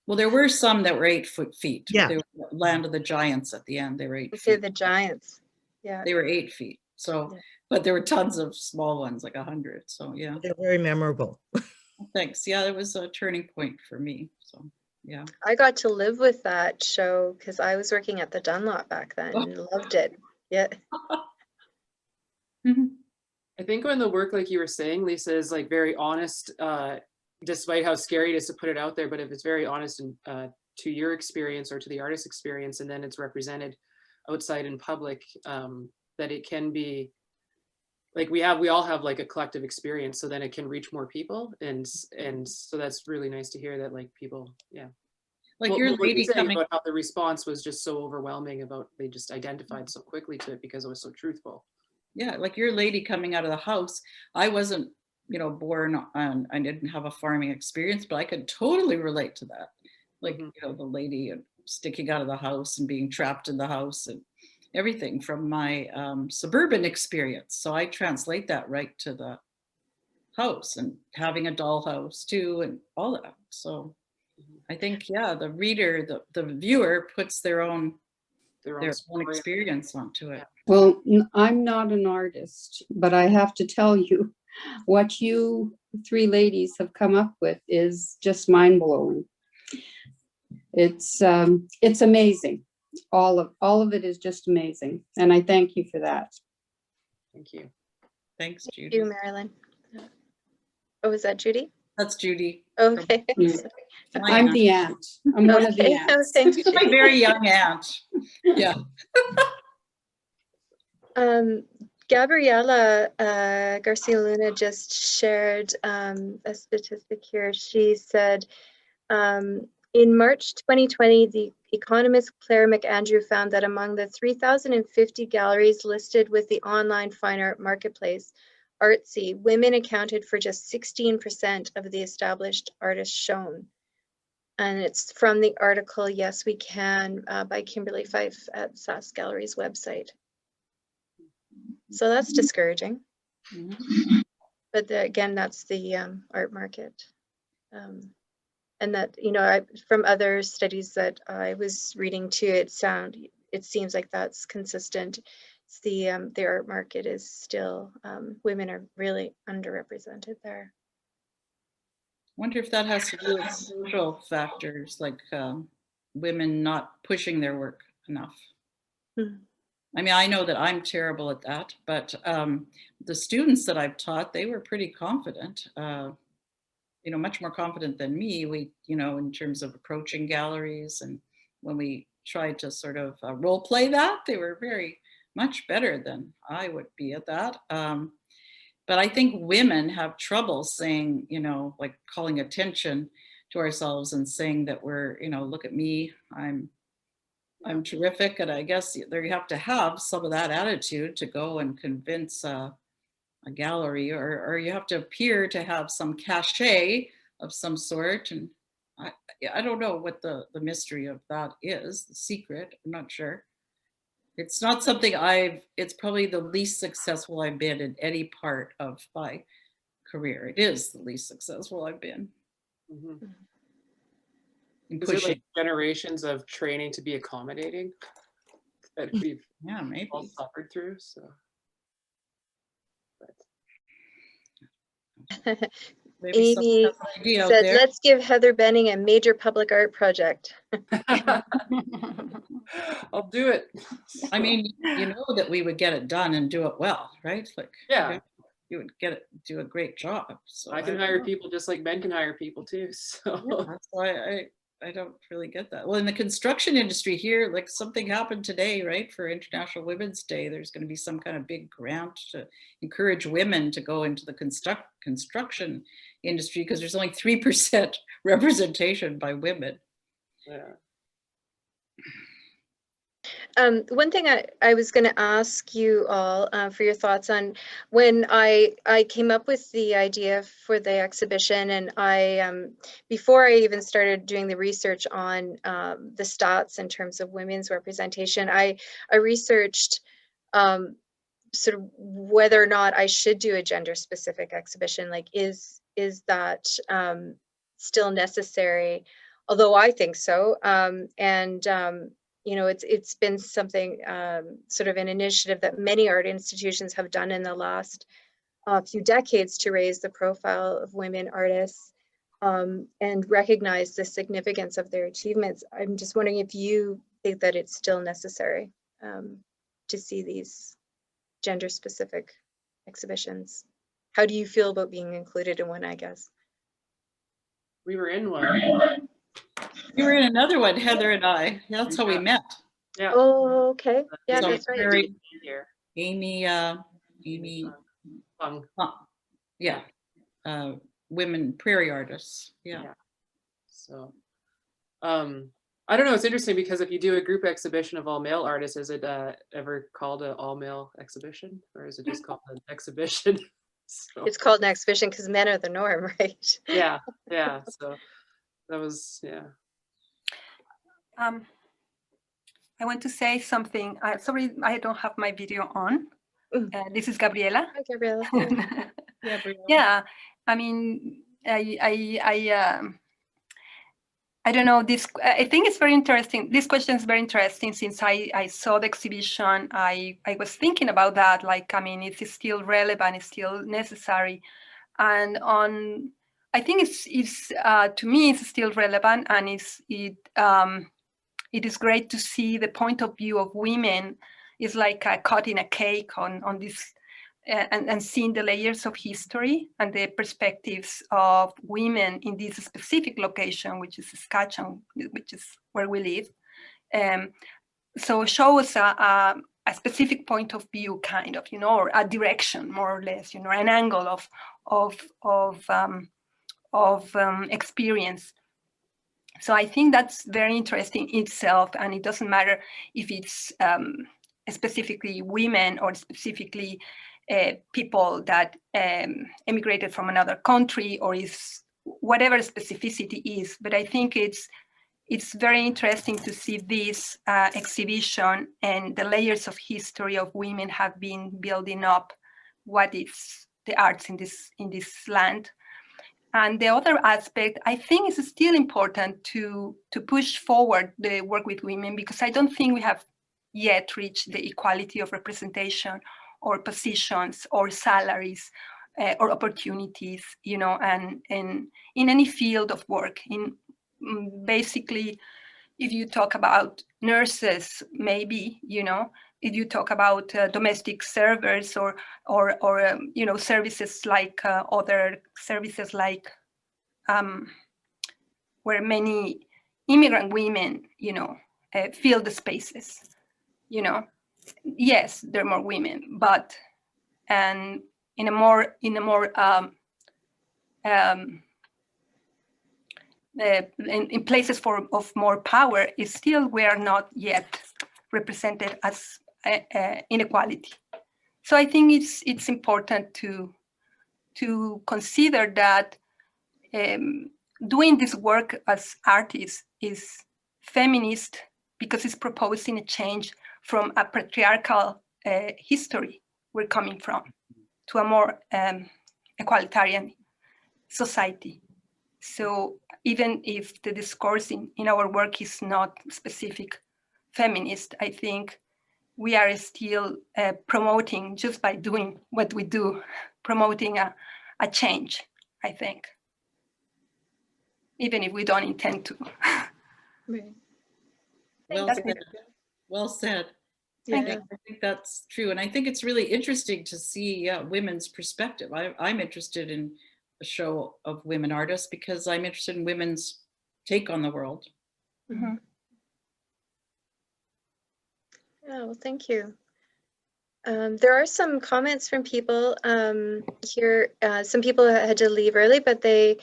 Well, there were some that were 8 feet. Yeah. They were Land of the Giants at the end. They were 8 We feet. did the Giants. Yeah. They were 8 feet. So, yeah. But there were tons of small ones, like 100. So yeah. They're very memorable. Thanks. Yeah, it was a turning point for me. So yeah. I got to live with that show because I was working at the Dunlop back then and loved it. Yeah. I think when the work, like you were saying, Leesa, is like very honest, despite how scary it is to put it out there, but if it's very honest and to your experience or to the artist's experience, and then it's represented outside in public, that it can be like we all have like a collective experience, so then it can reach more people, and so that's really nice to hear that, like, people, yeah. Like your lady coming about how the response was just so overwhelming, about they just identified so quickly to it because it was so truthful. Yeah, like your lady coming out of the house. I wasn't, you know, born on, I didn't have a farming experience, but I could totally relate to that. Like, you know, the lady sticking out of the house and being trapped in the house and everything from my suburban experience. So I translate that right to the house, and having a dollhouse too, and all that. So I think, yeah, the reader, the viewer puts their own experience onto it. Well, I'm not an artist, but I have to tell you, what you three ladies have come up with is just mind-blowing. It's amazing. All of it is just amazing, and I thank you for that. Thank you. Thanks, Judy. Thank you, Marilyn. Oh, is that Judy? That's Judy. Okay. I'm the aunt. I'm one of the aunts. Thanks, my very young aunt. Yeah. Gabriela Garcia Luna just shared a statistic here. She said, in March 2020, the economist Claire McAndrew found that among the 3,050 galleries listed with the online fine art marketplace, Artsy, women accounted for just 16% of the established artists shown. And it's from the article, Yes We Can, by Kimberly Fife at Sask Gallery's website. So that's discouraging. But again, that's the art market. And that, you know, from other studies that I was reading too, it seems like that's consistent. It's the art market is still, women are really underrepresented there. I wonder if that has to do with social factors, like women not pushing their work enough. I mean, I know that I'm terrible at that, but the students that I've taught, they were pretty confident, you know, much more confident than me. We, you know, in terms of approaching galleries, and when we tried to sort of role play that, they were very much better than I would be at that. But I think women have trouble saying, you know, like calling attention to ourselves and saying that we're, you know, look at me, I'm terrific. And I guess there you have to have some of that attitude to go and convince a gallery, or you have to appear to have some cachet of some sort. And I don't know what the mystery of that is, the secret. I'm not sure. It's not something it's probably the least successful I've been in any part of my career. It is the least successful I've been. Mm-hmm. In Is it pushing. like generations of training to be accommodating that we've maybe all suffered through? So, maybe someone Amy has an idea out said, there. let's give Heather Benning a major public art project. I'll do it. I mean, you know that we would get it done and do it well, right? Like, Yeah, you would do a great job. So I can hire people just like men can hire people too. So yeah, that's why I don't really get that. Well, in the construction industry here, like something happened today, right? For International Women's Day, there's going to be some kind of big grant to encourage women to go into the construction industry, because there's only 3% representation by women. yeah. One thing I was going to ask you all for your thoughts on, when I came up with the idea for the exhibition, and before I even started doing the research on the stats in terms of women's representation, I researched sort of whether or not I should do a gender specific exhibition. Like, is that still necessary? Although I think so. You know, it's been something, sort of an initiative that many art institutions have done in the last few decades to raise the profile of women artists and recognize the significance of their achievements. I'm just wondering if you think that it's still necessary to see these gender-specific exhibitions. How do you feel about being included in one, I guess? We were in one. You were in another one, Heather and I. That's how we met. Yeah. Oh, okay. Yeah, So that's right. very- Here. Amy, Fung. yeah, women prairie artists. Yeah. Yeah. So, I don't know. It's interesting because if you do a group exhibition of all male artists, is it ever called an all male exhibition, or is it just called an exhibition? So, It's called an exhibition because men are the norm, right? yeah. So that was, yeah. I want to say something. Sorry, I don't have my video on. This is Gabriela. Hi, Gabriela. Yeah, I mean, I don't know. I think it's very interesting. This question is very interesting. Since I saw the exhibition, I was thinking about that. Like, I mean, it's still relevant, it's still necessary, and I think it's to me it's still relevant, and it is great to see the point of view of women. It's like cutting a cake on this, and seeing the layers of history and the perspectives of women in this specific location, which is Saskatchewan, which is where we live. So show us a specific point of view, kind of, you know, or a direction, more or less, you know, an angle of experience. So I think that's very interesting itself, and it doesn't matter if it's specifically women or specifically people that emigrated from another country, or is whatever specificity is. But I think it's very interesting to see this exhibition and the layers of history of women have been building up what is the arts in this land. And the other aspect, I think, is still important to push forward the work with women, because I don't think we have yet reached the equality of representation or positions or salaries or opportunities, you know, and in any field of work. In basically, if you talk about nurses, maybe, you know, if you talk about domestic servers or you know, services like other services like where many immigrant women, you know, fill the spaces, you know, yes, there are more women, but and in places of more power, is still we are not yet represented as inequality. So I think it's important to consider that doing this work as artists is feminist because it's proposing a change from a patriarchal history we're coming from to a more equalitarian society. So even if the discourse in our work is not specific feminist, I think we are still promoting, just by doing what we do, promoting a change, I think, even if we don't intend to. Right. Well That's said. Well said. Yeah. I think that's true. And I think it's really interesting to see women's perspective. I'm interested in a show of women artists because I'm interested in women's take on the world. Mm-hmm. Yeah, well, thank you. There are some comments from people here. Some people had to leave early, but they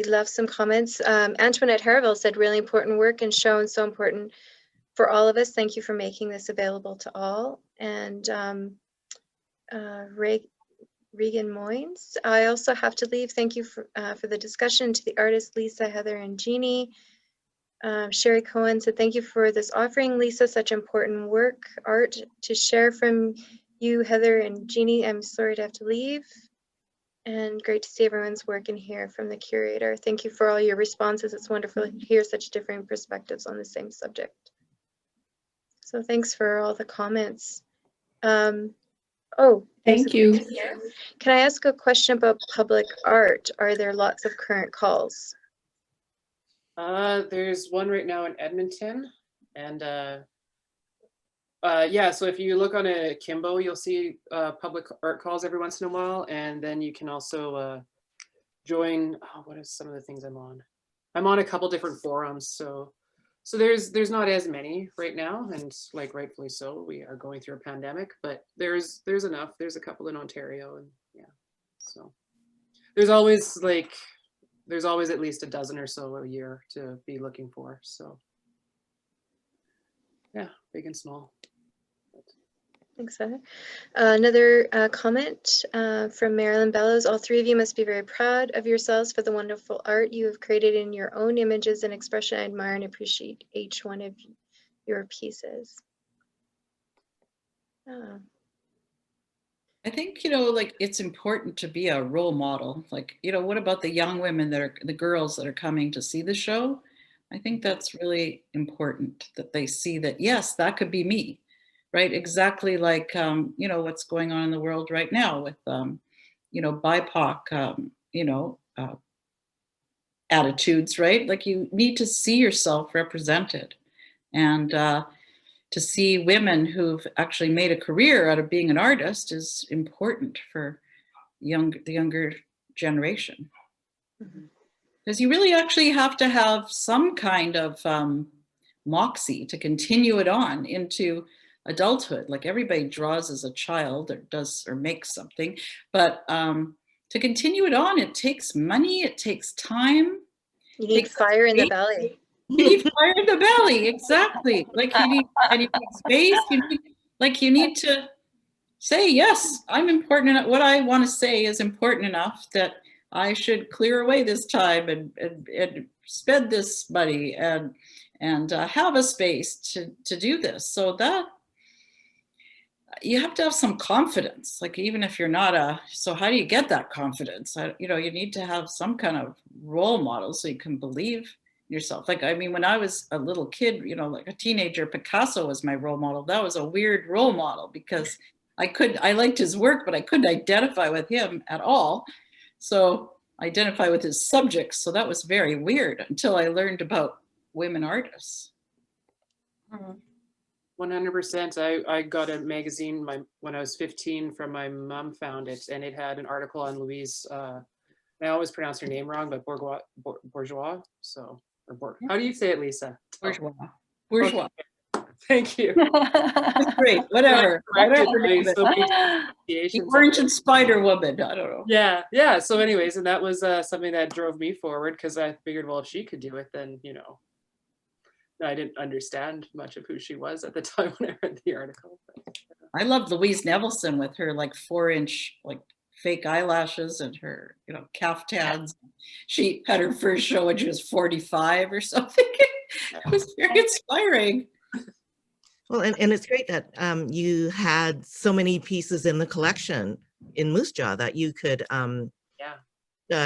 left some comments. Antoinette Harville said, really important work and show, and so important for all of us. Thank you for making this available to all. And Regan Moynes, I also have to leave. Thank you for the discussion. To the artists, Leesa, Heather, and Jeannie. Sherry Cohen said, thank you for this offering, Leesa, such important work, art to share from you, Heather and Jeannie. I'm sorry to have to leave. And great to see everyone's work and hear from the curator. Thank you for all your responses. It's wonderful to hear such different perspectives on the same subject. So thanks for all the comments. Oh, Thank you. Can I ask a question about public art? Are there lots of current calls? There's one right now in Edmonton, and yeah, so if you look on a Kimbo, you'll see public art calls every once in a while, and then you can also join, what are some of the things I'm on? I'm on a couple different forums, so there's not as many right now, and like rightfully so, we are going through a pandemic, but there's enough. There's a couple in Ontario, and yeah, so there's always at least a dozen or so a year to be looking for. So yeah, big and small. Thanks, Heather. Another comment from Marilyn Bellows. All three of you must be very proud of yourselves for the wonderful art you have created in your own images and expression. I admire and appreciate each one of your pieces. I think, you know, like it's important to be a role model. Like, you know, what about the young women that are the girls that are coming to see the show? I think that's really important that they see that, yes, that could be me, right? Exactly like, you know, what's going on in the world right now with, you know, BIPOC, you know, attitudes, right? Like you need to see yourself represented. And to see women who've actually made a career out of being an artist is important for the younger generation. Because you really actually have to have some kind of moxie to continue it on into adulthood. Like everybody draws as a child or does or makes something, but to continue it on, it takes money, it takes time. You need fire in the belly. You need fire in the belly, exactly. Like you need space. You need to say, yes, I'm important enough. What I want to say is important enough that I should clear away this time and spend this money and have a space to do this. So that you have to have some confidence. Like even if you're not so how do you get that confidence? You know, you need to have some kind of role model so you can believe yourself. Like, I mean, when I was a little kid, you know, like a teenager, Picasso was my role model. That was a weird role model because I liked his work, but I couldn't identify with him at all. So I identify with his subjects. So that was very weird until I learned about women artists. 100%. I got a magazine when I was 15 from my mom, found it, and it had an article on Louise. I always pronounce her name wrong, but Bourgeois. So, how do you say it, Lisa? Bourgeois. Bourgeois. Okay. Thank you. Great, whatever. The Orange and Spider Woman. I don't know. Yeah. So anyways, and that was something that drove me forward, because I figured, well, if she could do it, then, you know, I didn't understand much of who she was at the time when I read the article. But, I love Louise Nevelson with her like 4-inch like fake eyelashes and her, you know, caftans. She had her first show when she was 45 or something. It was very inspiring. Well, and it's great that you had so many pieces in the collection in Moose Jaw that you could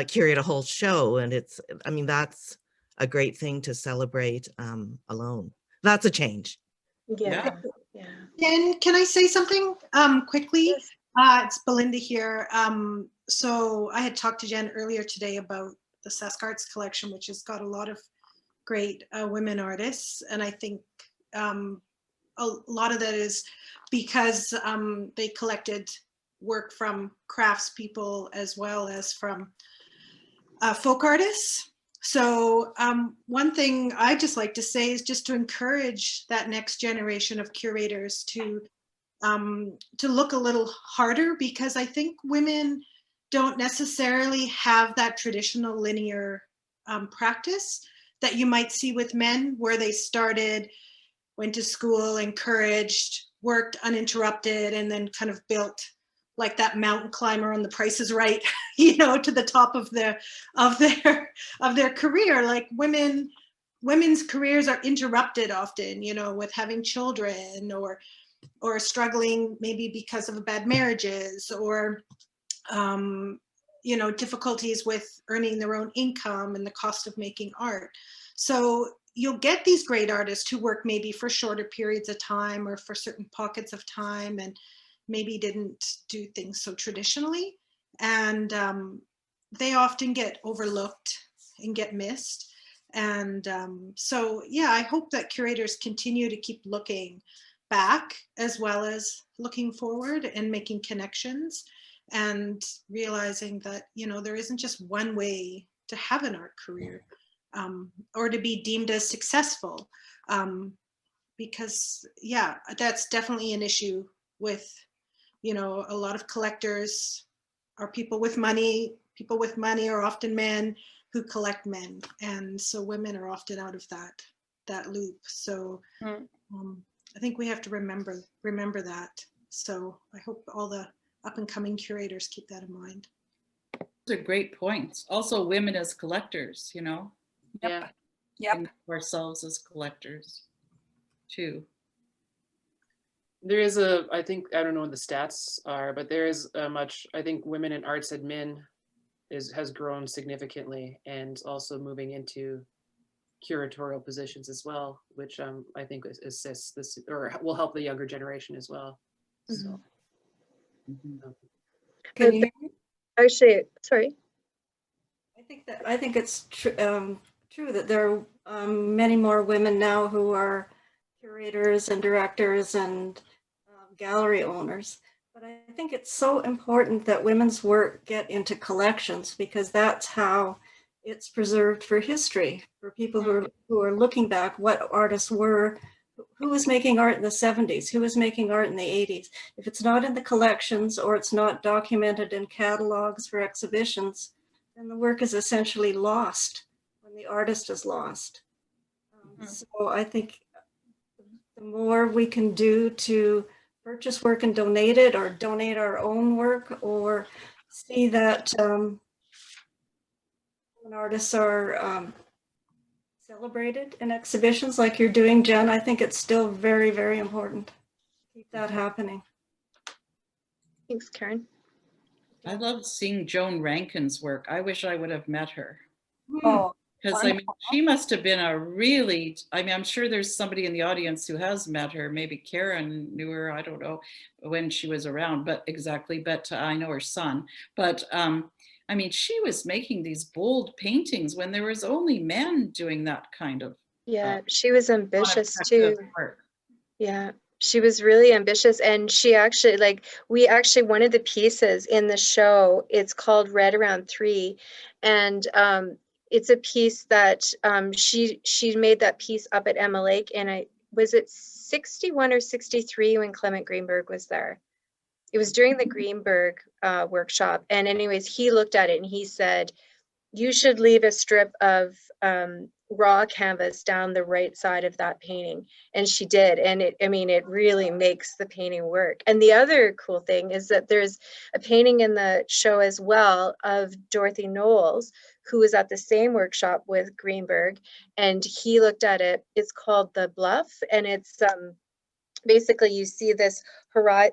curate a whole show. And it's, I mean, that's a great thing to celebrate alone. That's a change. Yeah. And can I say something quickly? Yes. It's Belinda here. So I had talked to Jen earlier today about the Sask Arts collection, which has got a lot of great women artists. And I think a lot of that is because they collected work from craftspeople as well as from folk artists. So one thing I just like to say is just to encourage that next generation of curators to look a little harder, because I think women don't necessarily have that traditional linear practice that you might see with men, where they started, went to school, encouraged, worked uninterrupted, and then kind of built like that mountain climber on The Price is Right, you know, to the top of their career. Like women's careers are interrupted often, you know, with having children or struggling maybe because of bad marriages, or you know, difficulties with earning their own income and the cost of making art. So you'll get these great artists who work maybe for shorter periods of time or for certain pockets of time, and maybe didn't do things so traditionally. And they often get overlooked and get missed. And so, yeah, I hope that curators continue to keep looking back as well as looking forward and making connections, and realizing that, you know, there isn't just one way to have an art career or to be deemed as successful. Because, yeah, that's definitely an issue with, you know, a lot of collectors are people with money. People with money are often men who collect men. And so women are often out of that loop. So I think we have to remember that. So I hope all the up and coming curators keep that in mind. Those are great points. Also, women as collectors, you know. Yep. And ourselves as collectors too. There is I think, I don't know what the stats are, but there is I think women in arts admin has grown significantly, and also moving into curatorial positions as well, which I think assists this, or will help the younger generation as well. So. Can you hear me? Actually, sorry. I think it's true that there are many more women now who are curators and directors and gallery owners. But I think it's so important that women's work get into collections, because that's how it's preserved for history, for people who are looking back, what artists were, who was making art in the 70s, who was making art in the 80s. If it's not in the collections, or it's not documented in catalogs for exhibitions, then the work is essentially lost when the artist is lost. So I think the more we can do to purchase work and donate it, or donate our own work, or see that when artists are celebrated in exhibitions like you're doing, Jen, I think it's still very, very important. Keep that happening. Thanks, Karen. I love seeing Joan Rankin's work. I wish I would have met her. Oh, Because I mean, she must have been a really, I mean, I'm sure there's somebody in the audience who has met her. Maybe Karen knew her, I don't know when she was around, but exactly, but I know her son. But I mean, she was making these bold paintings when there was only men doing that kind of. Yeah, she was ambitious too. Art. Yeah, she was really ambitious, and she actually, like, we actually, one of the pieces in the show, it's called Red Around 3, and it's a piece that she made that piece up at Emma Lake, and was it 61 or 63 when Clement Greenberg was there? It was during the Greenberg workshop, and anyways, he looked at it and he said, you should leave a strip of raw canvas down the right side of that painting. And she did. And it really makes the painting work. And the other cool thing is that there's a painting in the show as well of Dorothy Knowles, who was at the same workshop with Greenberg. And he looked at it. It's called the Bluff. And it's basically you see this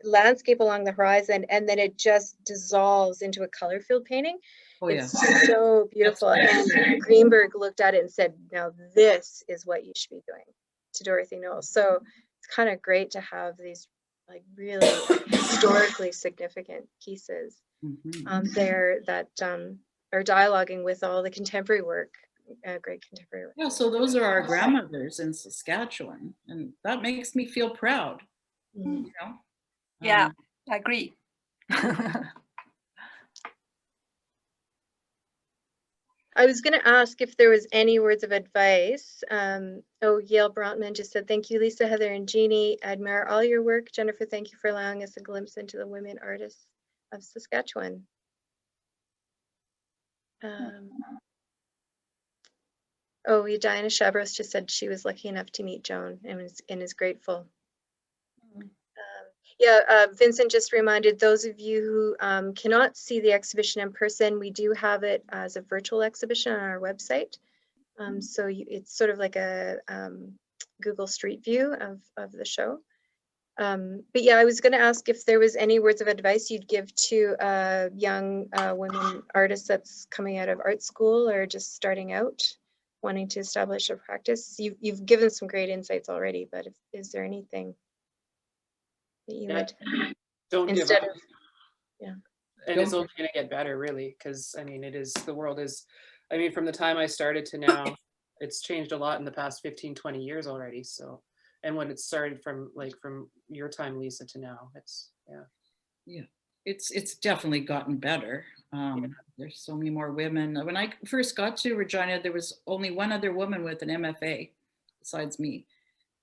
landscape along the horizon, and then it just dissolves into a color filled painting. Oh, It's yeah. so beautiful. And Greenberg looked at it and said, now this is what you should be doing, to Dorothy Knowles. So it's kind of great to have these like really historically significant pieces there that are dialoguing with all the contemporary work, great contemporary work. Yeah, so those are our grandmothers in Saskatchewan, and that makes me feel proud. You know? Yeah, I agree. I was going to ask if there was any words of advice. Yale Brontman just said, thank you, Leesa, Heather, and Jeannie. Admire all your work. Jennifer, thank you for allowing us a glimpse into the women artists of Saskatchewan. Diana Shabros just said she was lucky enough to meet Joan and is grateful. Vincent just reminded those of you who cannot see the exhibition in person, we do have it as a virtual exhibition on our website. So it's sort of like a Google Street View of the show. But yeah, I was going to ask if there was any words of advice you'd give to a young women artist that's coming out of art school or just starting out, wanting to establish a practice. You've given some great insights already, but is there anything that you would don't instead give up. And it's only going to get better, really, because I mean, the world is, I mean, from the time I started to now, it's changed a lot in the past 15, 20 years already. So, and when it started from your time, Leesa, to now, it's definitely gotten better. There's so many more women. When I first got to Regina, there was only one other woman with an MFA besides me,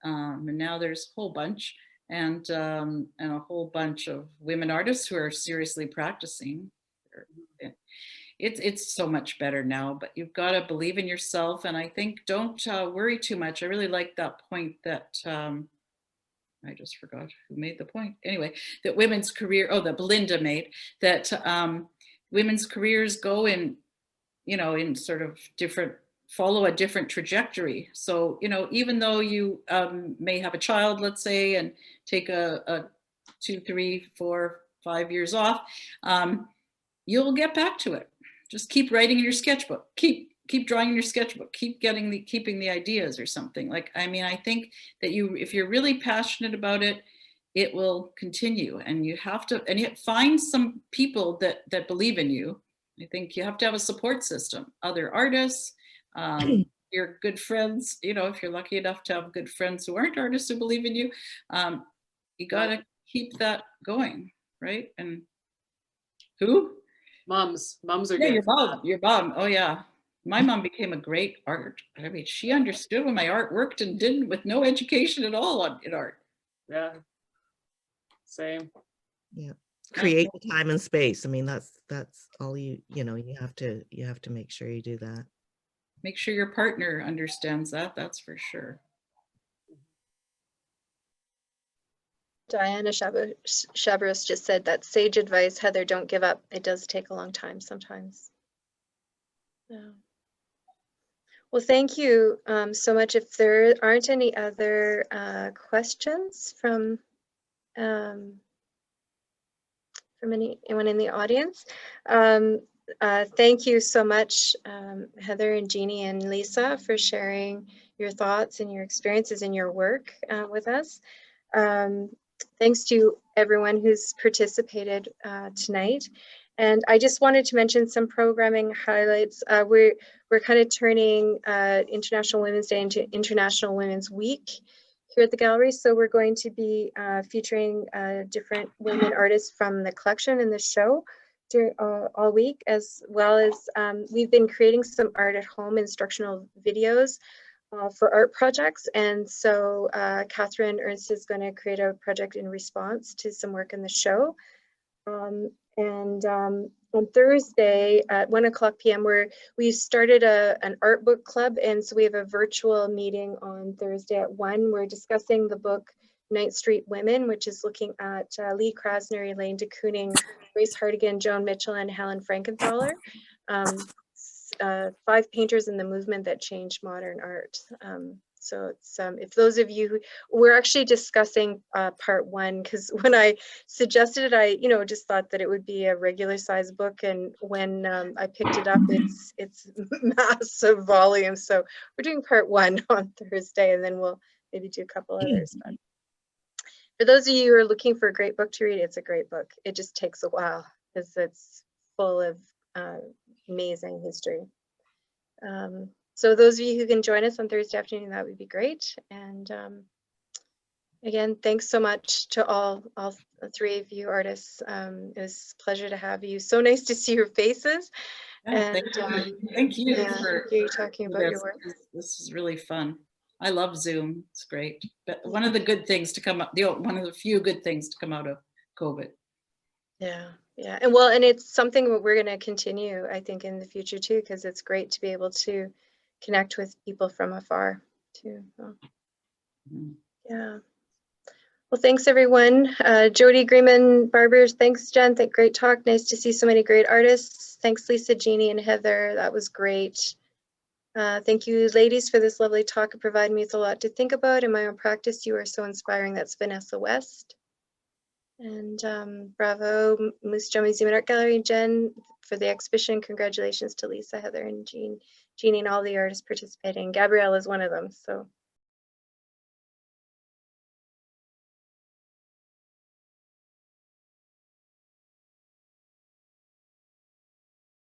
and now there's a whole bunch. And a whole bunch of women artists who are seriously practicing. It's so much better now, but you've got to believe in yourself. And I think don't worry too much. I really like that point that I just forgot who made the point. Anyway, that women's career, that Belinda made, that women's careers go in, in sort of follow a different trajectory. So, even though you may have a child, let's say, and take a 2, 3, 4, 5 years off, you'll get back to it. Just keep writing in your sketchbook, keep drawing in your sketchbook, keeping the ideas or something. Like, I mean, I think that if you're really passionate about it, it will continue, and you have to, find some people that believe in you. I think you have to have a support system, other artists, your good friends, if you're lucky enough to have good friends who aren't artists who believe in you, you got to keep that going, right? And moms are good. Your mom. Oh yeah. My mom became a great art. I mean, she understood when my art worked and didn't, with no education at all in art. Yeah. Same. Yeah. Create the time and space. I mean, that's all you have to make sure you do that. Make sure your partner understands that, that's for sure. Diana Shabros just said that sage advice, Heather, don't give up. It does take a long time sometimes. Yeah. Well, thank you so much. If there aren't any other questions from anyone in the audience, thank you so much, Heather and Jeannie and Leesa, for sharing your thoughts and your experiences and your work with us. Thanks to everyone who's participated tonight. And I just wanted to mention some programming highlights. We're kind of turning International Women's Day into International Women's Week here at the gallery. So we're going to be featuring different women artists from the collection in the show during all week, as well as we've been creating some art at home instructional videos for art projects. And so Catherine Ernst is going to create a project in response to some work in the show. On Thursday at 1:00 p.m. we started an art book club, and so we have a virtual meeting on Thursday at 1. We're discussing the book 9th Street Women, which is looking at Lee Krasner, Elaine de Kooning, Grace Hartigan, Joan Mitchell, and Helen Frankenthaler. 5 painters in the movement that changed modern art. So it's if those of you who we're actually discussing part 1, because when I suggested it, I just thought that it would be a regular size book, and when I picked it up, it's massive volume. So we're doing part 1 on Thursday, and then we'll maybe do a couple others. But for those of you who are looking for a great book to read, it's a great book. It just takes a while because it's full of amazing history. So those of you who can join us on Thursday afternoon, that would be great. And again, thanks so much to all 3 of you artists. It was a pleasure to have you. So nice to see your faces. Yeah, and thank you yeah, for hear you talking about your work. This is really fun. I love Zoom. It's great. But one of the good things to come up, one of the few good things to come out of COVID. Yeah. Yeah, and well, and it's something that we're going to continue, I think, in the future too, because it's great to be able to connect with people from afar too. So, yeah. Well, thanks everyone. Jody, Greenman, Barbers, thanks Jen, great talk. Nice to see so many great artists. Thanks Leesa, Jeannie, and Heather. That was great. Thank you ladies for this lovely talk and providing me with a lot to think about in my own practice. You are so inspiring. That's Vanessa West. And bravo, Moose Jaw Museum and Art Gallery, and Jen, for the exhibition. Congratulations to Leesa, Heather, and Jeannie, and all the artists participating. Gabrielle is one of them, so